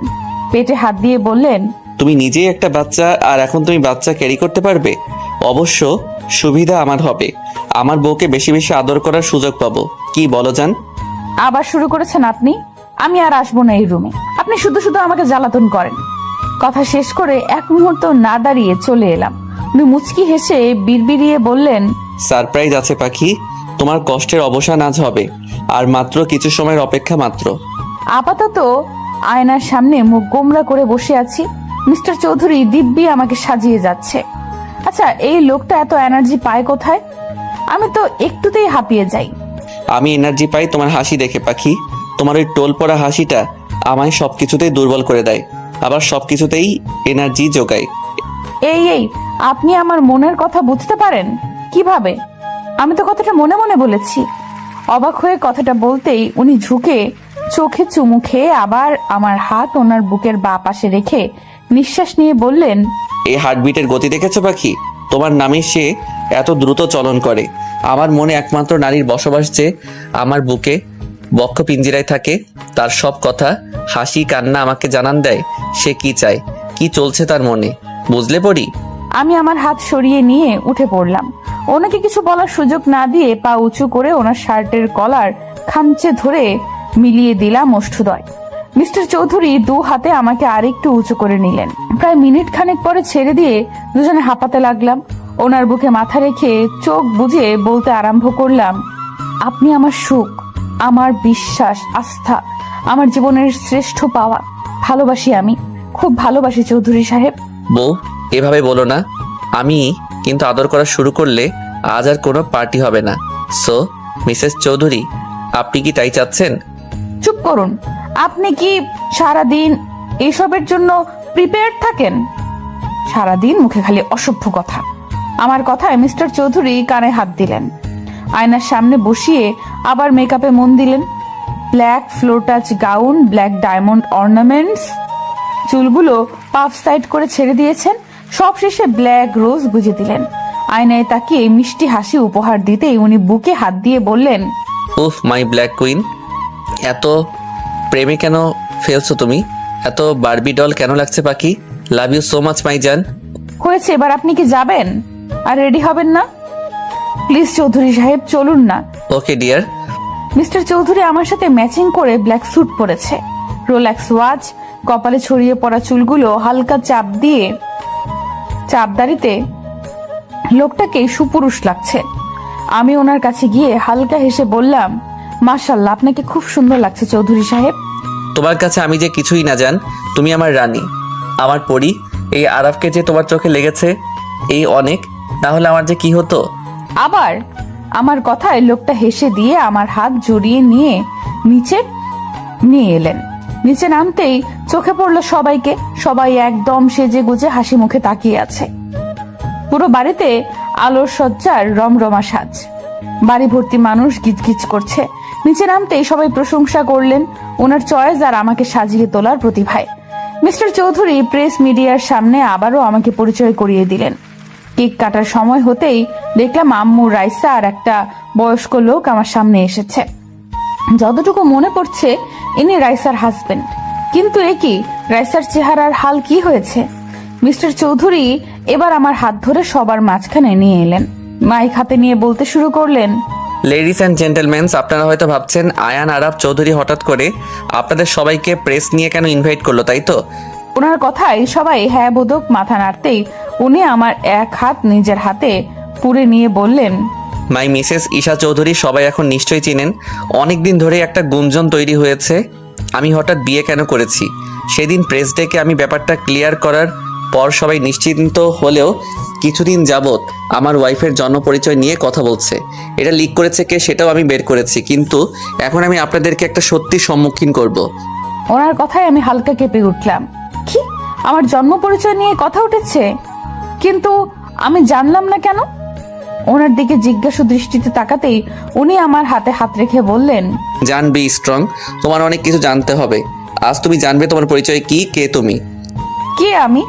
পেটে হাত দিয়ে বললেন, তুমি নিজেই একটা বাচ্চা, আর এখন তুমি বাচ্চা ক্যারি করতে পারবে? অবশ্য সুবিধা আমার হবে, আমার বউকে বেশি বেশি আদর করার সুযোগ পাবো। কি বলো জান? আবার শুরু করেছেন আপনি। আমি আর আসবো না এই রুমে। আপনি শুধু শুধু আমাকে জ্বালাতন করেন। কথা শেষ করে এক মুহূর্ত না দাঁড়িয়ে চলে এলাম। উনি মুচকি হেসে বিড়বিড়িয়ে বললেন, সারপ্রাইজ আছে পাখি, তোমার কষ্টের অবসান আজ হবে, আর মাত্র কিছু সময়ের অপেক্ষা মাত্র। আপাতত আয়নার সামনে মুখ গোমরা করে বসে আছি। মিস্টার চৌধুরী দিব্যি আমাকে সাজিয়ে যাচ্ছে। আচ্ছা, এই লোকটা এত এনার্জি পায় কোথায়? আমি তো একটুতেই হাঁপিয়ে যাই। আমি এনার্জি পাই তোমার হাসি দেখে পাখি। তোমার ওই টোল পড়া হাসিটা আমায় সবকিছুতেই দুর্বল করে দেয়, আবার সবকিছুতেই এনার্জি যোগায়। এই আপনি আমার মনের কথা বুঝতে পারেন কিভাবে? আমি তো কথাটা মনে মনে বলেছি। অবাক হয়ে কথাটা বলতেই উনি ঝুঁকে চোখে চুমু খেয়ে আবার আমার হাত ওনার বুকের বাঁ পাশে রেখে নিঃশ্বাস নিয়ে বললেন, এই হার্টবিটের গতি দেখেছো পাখি? তোমার নামে সে এত দ্রুত চলন করে। আমার মনে একমাত্র নারীর বসবাস যে আমার বুকে বক্ষ পিঞ্জিরায় থাকে, তার সব কথা, হাসি, কান্না আমাকে জানান দেয় সে কি চায়, কি চলছে তার মনে। বুঝলে পড়ি? আমি আমার হাত সরিয়ে নিয়ে উঠে পড়লাম। ওনাকে কিছু বলার সুযোগ না দিয়ে পা উঁচু করে ওনার শার্টের কলার খামচে ধরে মিলিয়ে দিলাম ওষ্ঠদ্বয়। মিস্টার চৌধুরী দু হাতে আমাকে আরেকটু উঁচু করে নিলেন। প্রায় মিনিট খানেক পরে ছেড়ে দিয়ে দুজনে হাঁপাতে লাগলাম। ওনার বুকে মাথা রেখে চোখ বুজে বলতে আরম্ভ করলাম, আপনি আমার সুখ, আমার বিশ্বাস, আস্থা, আমার জীবনের শ্রেষ্ঠ পাওয়া। ভালোবাসি, আমি খুব ভালোবাসি চৌধুরী সাহেব। বউ, এভাবে বলো না। আমি কিন্তু আদর করা শুরু করলে আজ আর কোনো পার্টি হবে না। সো মিসেস চৌধুরী, আপনি কি তাই চাচ্ছেন? চুপ করুন। আপনি কি সারাদিন এসবের জন্য প্রিপেয়ার্ড থাকেন? সারাদিন মুখে খালি অসভ্য কথা। আমার কথায় মিস্টার চৌধুরী কানে হাত দিলেন। আয়নার সামনে বসিয়ে আবার মেকআপে মন দিলেন। Black floor touch gown, black diamond ornaments, চুলগুলো পাফ সাইড করে ছেড়ে দিয়েছেন। সব শেষে ব্ল্যাক রোজ গুজে দিলেন। আয়নায় তাকিয়ে মিষ্টি হাসি উপহার দিতেই উনি বুকে হাত দিয়ে বললেন, উফ মাই ব্ল্যাক কুইন, এত প্রেমে কেন ফেলছো তুমি? এত বারবি ডল কেন লাগছে পাখি? Love you so much my জান। হয়েছে, এবার আপনি কি যাবেন আর রেডি হবেন না? প্লিজ চৌধুরী সাহেব, চলুন না। Okay dear. মিস্টার চৌধুরী আমার সাথে ম্যাচিং করে ব্ল্যাক স্যুট পরেছে। রোলেক্স ওয়াচ, কপালে ছড়িয়ে পড়া চুলগুলো হালকা চাপদারিতে লোকটাকে সুপুরুষ লাগছে। আমি ওনার কাছে গিয়ে হালকা হেসে বললাম, মাশাআল্লাহ, আপনাকে খুব সুন্দর লাগছে চৌধুরী সাহেব। তোমার কাছে আমি যে কিছুই না জান, তুমি আমার রানী, আমার পরী। এই আরাফকে যে তোমার চোখে লেগেছে এই অনেক, না হলে আমার যে কি হতো। আবার আমার কথায় লোকটা হেসে দিয়ে আমার হাত জড়িয়ে নিয়ে নিচে নিয়ে এলেন। নিচে নামতেই চোখে পড়লো সবাইকে। সবাই একদম সেজে গুজে হাসি মুখে তাকিয়ে আছে। পুরো বাড়িতে আলোর সজ্জার রমরমা সাজ। বাড়ি ভর্তি মানুষ গিজগিজ করছে। নিচে নামতেই সবাই প্রশংসা করলেন ওনার চয়েস আর আমাকে সাজিয়ে তোলার প্রতিভায়। মিস্টার চৌধুরী প্রেস মিডিয়ার সামনে আবারও আমাকে পরিচয় করিয়ে দিলেন। কেক কাটার সময় হতেই দেখলাম আম্মু, রাইসা আর একটা বয়স্ক লোক আমার সামনে এসেছে। যতটুকু মনে পড়ছে ইনি রাইসার হাজবেন্ড। কিন্তু এ কি, রাইসার চেহারার হাল কি হয়েছে? মিস্টার চৌধুরী এবার আমার হাত ধরে সবার মাঝখানে নিয়ে এলেন। মাইক হাতে নিয়ে বলতে শুরু করলেন, লেডিস অ্যান্ড জেন্টলম্যানস, আপনারা হয়তো ভাবছেন আয়ান আরাফ চৌধুরী হঠাৎ করে আপনাদের সবাইকে প্রেস নিয়ে কেন ইনভাইট করলো, তাই তো? ওনার কথায় সবাই হ্যাঁ বোধক মাথা নাড়তেই উনি আমার এক হাত নিজের হাতে পুরে নিয়ে বললেন, মাই মিসেস ঈশা চৌধুরী সবাই এখন নিশ্চয়ই চিনেন। অনেক দিন ধরে একটা গুঞ্জন তৈরি হয়েছে আমি হঠাৎ বিয়ে কেন করেছি। সেদিন প্রেস ডেকে আমি ব্যাপারটা ক্লিয়ার করার পর সবাই নিশ্চিন্ত হলেও কিছুদিন যাবৎ আমার ওয়াইফের জন্ম পরিচয় নিয়ে কথা বলছে। এটা লিক করেছে কে সেটাও আমি বের করেছি, কিন্তু এখন আমি আপনাদেরকে একটা সত্যির সম্মুখীন করব। ওনার কথায় আমি হালকা কেঁপে উঠলাম। কি, আমার জন্ম পরিচয় নিয়ে কথা উঠেছে? কিন্তু আমি জানলাম না কেন? ওনার দিকে জিজ্ঞাসু দৃষ্টিতে তাকাতেই উনি আমার হাতে হাত রেখে বললেন, জান বি স্ট্রং, তোমার অনেক কিছু জানতে হবে। আজ তুমি জানবে তোমার পরিচয় কি, কে তুমি। কে আমি?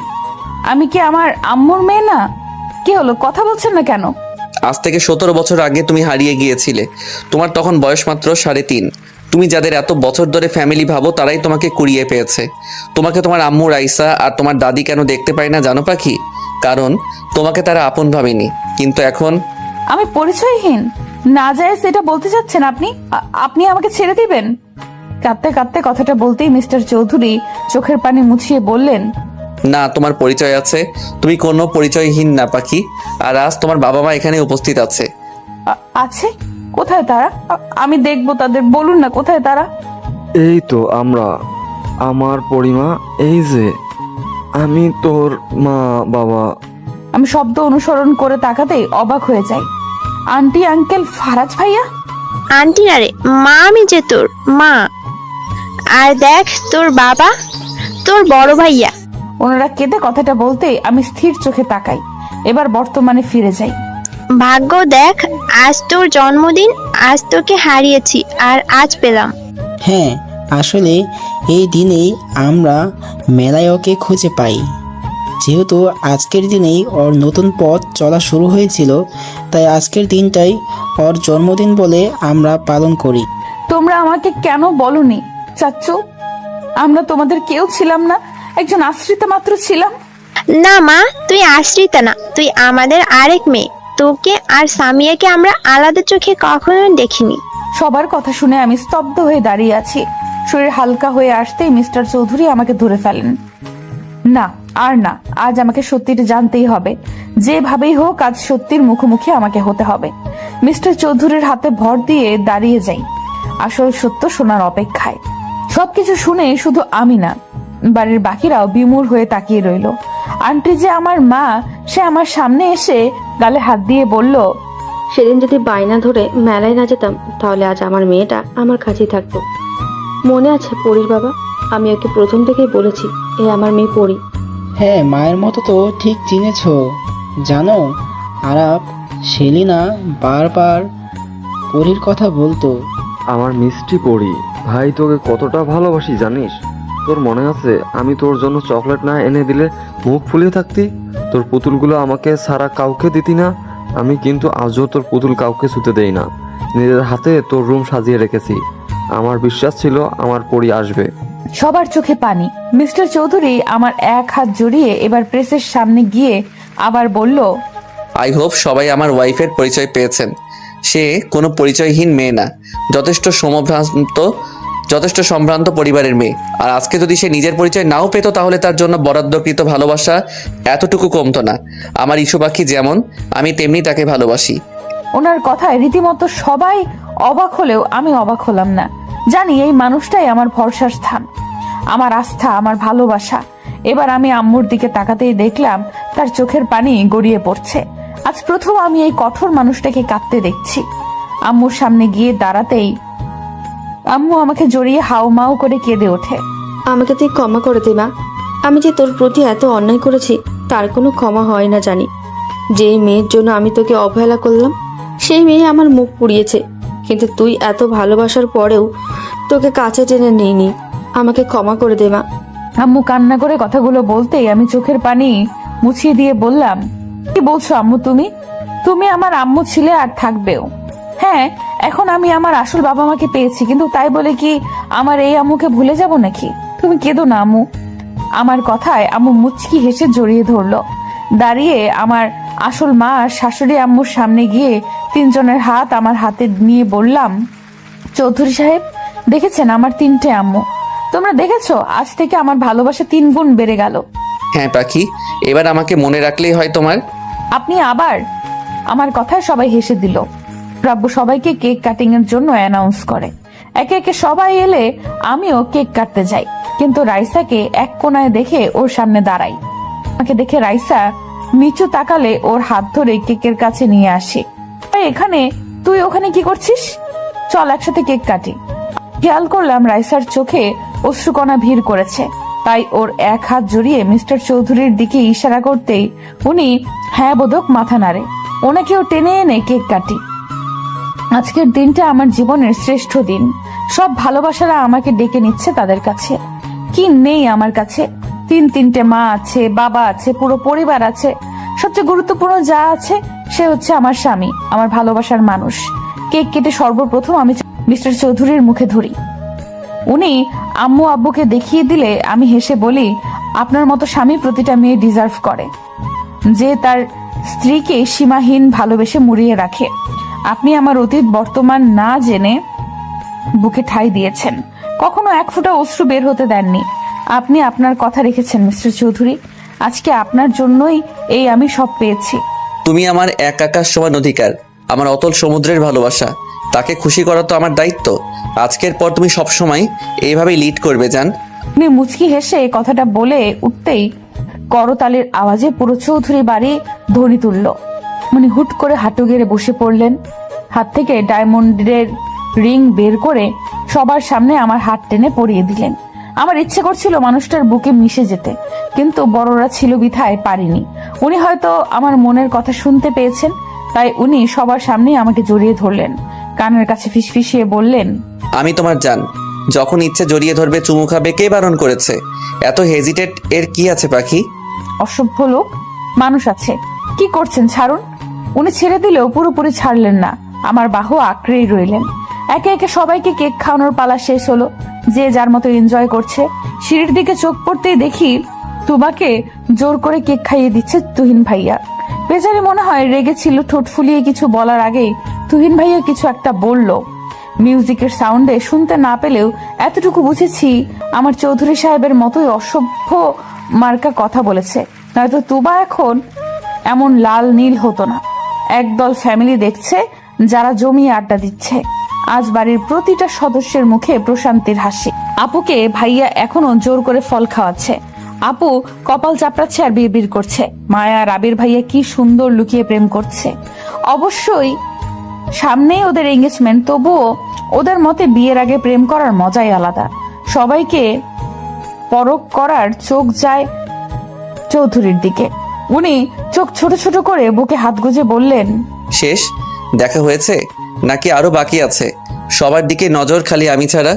আমি কি আমার আম্মুর মেয়ে না? কি হলো, কথা বলছেন না কেন? আজ থেকে 17 বছর আগে তুমি হারিয়ে গিয়েছিলে। তোমার তখন বয়স মাত্র 3.5। তুমি যাদের এত বছর ধরে ফ্যামিলি ভাবো তারাই তোমাকে কুড়িয়ে পেয়েছে। তোমাকে তোমার আম্মু রাইসা আর তোমার দাদি কেন দেখতে পায় না জানো পাখি? কারণ তোমাকে তারা আপন ভাবেনি। কিন্তু এখন আমি পরিচয়হীন না যায় সেটা বলতে চাচ্ছেন আপনি? আপনি আমাকে ছেড়ে দিবেন? কাঁদতে কাঁদতে কথাটা বলতেই মিস্টার চৌধুরী চোখের পানি মুছিয়ে বললেন, না, তোমার পরিচয় আছে। তুমি কোনো পরিচয়হীন না পাখি। আর আজ তোমার বাবা মা এখানে উপস্থিত আছে। আছে? কোথায় তারা? আমি দেখবো তাদের। বলুন না কোথায় তারা? এই তো আমরা, আমার পরিমা, এই যে আমি তোর মা বাবা। আমি শব্দ অনুসরণ করে তাকাতেই অবাক হয়ে যাই। আন্টি, আঙ্কেল, ফারাজ ভাইয়া। আন্টি না রে, মা আমি যে তোর মা। আর দেখ তোর বাবা, তোর বড় ভাইয়া। ওনারা কেঁদে কথাটা বলতে আমি স্থির চোখে তাকাই। এবার বর্তমানে ফিরে যাই। ভাগ্য দেখ, আজ তোর জন্মদিন, আজ তোকে হারিয়েছি আর আজ পেলাম। হ্যাঁ, আসলে এই দিনেই আমরা মেলায় ওকে খুঁজে পাই। যেহেতু আজকের দিনেই ওর নতুন পথ চলা শুরু হয়েছিল, তাই আজকের দিনটাই ওর জন্মদিন বলে আমরা পালন করি। তোমরা আমাকে কেন বলনি চাচ্চু? আমরা তোমাদের কেউ ছিলাম না, একজন আশ্রিতা মাত্র ছিলাম। না মা, তুই আশ্রিতা না, তুই আমাদের আরেক মেয়ে। তোকে আর সামিয়াকে আমরা আলাদা চোখে কখনো দেখিনি। সবার কথা শুনে আমি স্তব্ধ হয়ে দাঁড়িয়ে আছি। শরীর হালকা হয়ে আসতেই মিস্টার চৌধুরী আমাকে ধরে ফেলেন। না, আর না, আজ আমাকে সত্যিটা জানতেই হবে। যেভাবেই হোক আজ সত্যির মুখোমুখি আমাকে হতে হবে। মিস্টার চৌধুরীর হাতে ভর দিয়ে দাঁড়িয়ে যাই, আসল সত্য শোনার অপেক্ষায়। সবকিছু শুনে শুধু আমি না, বাড়ির বাকিরাও বিমূঢ় হয়ে তাকিয়ে রইল। আন্টি যে আমার মা, সে আমার সামনে এসে গালে হাত দিয়ে বলল, সেদিন যদি বায়না ধরে মেলায় না যেতাম তাহলে আজ আমার মেয়েটা আমার কাছেই থাকতো। মনে আছে পরীর বাবা? আমি ওকে প্রথম থেকেই বলেছি এ আমার মেয়ে পরী। হ্যাঁ, মায়ের মতো তো ঠিক চিনেছ। জানো, আরাপ, সেলিনা বারবার পরীর কথা বলতো। আমার মিষ্টি পড়ি, ভাই তোকে কতটা ভালোবাসি জানিস? তোর মনে আছে আমি তোর জন্য চকলেট না এনে দিলে মুখ ফুলিয়ে থাকতি? তোর পুতুলগুলো আমাকে ছাড়া কাউকে দিতি না। আমি কিন্তু আজও তোর পুতুল কাউকে ছুতে দেই না। নিজের হাতে তোর রুম সাজিয়ে রেখেছি। আমার বিশ্বাস ছিল আমার পরি আসবে। সবার চোখে পানি। মিস্টার চৌধুরী আমার এক হাত জড়িয়ে এবার প্রেসের সামনে গিয়ে আবার বলল, আই হোপ সবাই আমার ওয়াইফের পরিচয় পেয়েছেন। সে কোনো পরিচয়হীন মেয়ে না, যথেষ্ট সম্ভ্রান্ত পরিবারের মেয়ে। আর আজকে যদি সে নিজের পরিচয় নাও পেত তাহলে তার জন্য বরাদ্দকৃত ভালোবাসা এতটুকু কমতো না। আমার ইস্যু পাখি যেমন, আমি তেমনি তাকে ভালোবাসি। ওনার কথায় রীতিমতো সবাই অবাক হলেও আমি অবাক হলাম না। জানি এই মানুষটাই আমার ভরসার স্থান, আমার আস্থা, আমার ভালোবাসা। এবার আমি আম্মুর দিকে তাকাতেই দেখলাম তার চোখের পানি গড়িয়ে পড়ছে। আজ প্রথম আমি এই কঠোর মানুষটাকে কাঁদতে দেখছি। আম্মুর সামনে গিয়ে দাঁড়াতেই আম্মু আমাকে জড়িয়ে হাউমাউ করে কেঁদে ওঠে। আমাকে তুই ক্ষমা করে দে মা। আমি যে তোর প্রতি এত অন্যায় করেছি তার কোনো ক্ষমা হয় না জানি। যেই মেয়ের জন্য আমি তোকে অবহেলা করলাম সেই মেয়ে আমার মুখ পুড়িয়েছে, কিন্তু তুই এত ভালোবাসার পরেও তোকে কাছে টেনে নিইনি। আমাকে ক্ষমা করে দে মা। আম্মু কান্না করে কথাগুলো বলতেই আমি চোখের পানি মুছিয়ে দিয়ে বললাম, কি বলছো আম্মু? তুমি আমার আম্মু ছিলে আর থাকবেও। হ্যাঁ, এখন আমি আমার আসল বাবা মাকে পেয়েছি, কিন্তু তাই বলে কি আমার এই আম্মুকে ভুলে যাব নাকি? তুমি কেঁদো না আম্মু। আমার কথায় আম্মু মুচকি হেসে জড়িয়ে ধরলো। দাঁড়িয়ে আমার আসল মা আর শাশুড়ি আম্মুর সামনে গিয়ে তিনজনের হাত আমার হাতে নিয়ে বললাম, চৌধুরী সাহেব দেখেছেন আমার 3টে আম্মু, তো তোমরা দেখেছো আজ থেকে আমার ভালোবাসা 3 গুণ বেড়ে গেল। হ্যাঁ পাখি, এবার আমাকে মনে রাখলেই হয় তোমার। আপনি আবার আমার কথায় সবাই হেসে দিল। রাব্বু সবাইকে কেক কাটিং এর জন্য অ্যানাউন্স করে। একে একে সবাই এলে আমিও কেক কাটতে যাই, কিন্তু রাইসাকে এক কোনায় দেখে ওর সামনে দাঁড়াই। আমাকে দেখে রাইসা নিচু তাকালে ওর হাত ধরে কেকের কাছে নিয়ে আসি। এখানে তুই ওখানে কি করছিস? চল একসাথে কেক কাটি। খেয়াল করলাম রাইসার চোখে অশ্রুকণা ভিড় করেছে, তাই ওর এক হাত জড়িয়ে মিস্টার চৌধুরীর দিকে ইশারা করতেই উনি হ্যাঁ বোধক মাথা নাড়ে। ওনাকেও টেনে এনে কেক কাটি। আজকের দিনটা আমার জীবনের শ্রেষ্ঠ দিন। সব ভালোবাসারা আমাকে ডেকে নিচ্ছে তাদের কাছে। কি নেই আমার কাছে? 3 মা আছে, বাবা আছে, পুরো পরিবার আছে। সবচেয়ে গুরুত্বপূর্ণ যা আছে সে হচ্ছে আমার স্বামী, আমার ভালোবাসার মানুষ। কেক কেটে সর্বপ্রথম আমি মিস্টার চৌধুরীর মুখে ধরি। উনি আম্মু আব্বুকে দেখিয়ে দিলে আমি হেসে বলি, আপনার মতো স্বামী প্রতিটা মেয়ে ডিজার্ভ করে, যে তার স্ত্রীকে সীমাহীন ভালোবেসে মুড়িয়ে রাখে। আপনি আমার অতীত বর্তমান না জেনে বুকে ঠাঁই দিয়েছেন, কখনো এক ফোঁটা অশ্রু বের হতে দেননি। আপনি আপনার কথা রেখেছেন মিস্টার চৌধুরী। আজকে আপনার জন্যই এই আমি সব পেয়েছি। তুমি আমার এক আকাশ সমান অধিকার, আমার অতল সমুদ্রের ভালোবাসা। তাকে খুশি করা তো আমার দায়িত্ব। আজকের পর তুমি সবসময় এইভাবেই লিড করবে জান। উনি মুচকি হেসে কথাটা বলে উঠতেই করতালির আওয়াজে পুরো চৌধুরী বাড়ি ধ্বনি তুলল। উনি হুট করে হাঁটু গেড়ে বসে পড়লেন। হাত থেকে ডায়মন্ডের রিং বের করে সবার সামনে আমার হাত টেনে পরিয়ে দিলেন। আমার ইচ্ছে করছিল মানুষটার বুকে মিশে যেতে, কিন্তু বড়রা ছিল বিধায় পারিনি। উনি হয়তো আমার মনের কথা শুনতে পেয়েছেন, তাই উনি সবার সামনে আমাকে জড়িয়ে ধরলেন। কানের কাছে ফিসফিসিয়ে বললেন, আমি তোমার জান, যখন ইচ্ছে জড়িয়ে ধরবে, চুমু খাবে, কে বারণ করেছে? এত হেজিটেট এর কি আছে পাখি? অসভ্য লোক, মানুষ আছে। কি করছেন, ছাড়ুন। উনি ছেড়ে দিলেও পুরোপুরি ছাড়লেন না, আমার বাহু আঁকড়েই রইলেন। একে একে সবাইকে কেক খাওয়ানোর পালা শেষ হলো। যে যার মতো এনজয় করছে। সিঁড়ির দিকে চোখ পড়তেই দেখি তুবাকে জোর করে কেক খাইয়ে দিচ্ছে তুহিন ভাইয়া। বেচারি মনে হয় রেগেছিল, ঠোঁট ফুলিয়ে কিছু বলার আগেই তুহিন ভাইয়া কিছু একটা বলল। মিউজিকের সাউন্ডে শুনতে না পেলেও এতটুকু বুঝেছি আমার চৌধুরী সাহেবের মতোই অসভ্য মার্কা কথা বলেছে, নয়তো তুবা এখন এমন লাল নীল হতো না। একদল ফ্যামিলি দেখছে যারা জমিয়ে আড্ডা দিচ্ছে। আজ বাড়ির প্রতিটা সদস্যের মুখে প্রশান্তির হাসি। আপুকে ভাইয়া এখনো জোর করে ফল খাওয়াচ্ছে। আপু কপাল চাপড়াচ্ছে আর বিড়বিড় করছে। মায়া আর আবির ভাইয়া কি সুন্দর লুকিয়ে প্রেম করছে। অবশ্যই সামনেই ওদের এঙ্গেজমেন্ট, তবুও ওদের মতে বিয়ের আগে প্রেম করার মজাই আলাদা। সবাইকে পরখ করার চোখ যায় চৌধুরীর দিকে। উনি চোখ ছোট ছোট করে বুকে হাত গুজে বললেন, শেষ দেখা হয়েছে নাকি আরো বাকি আছে? সবার দিকে নজর খালি আমি ছাড়া।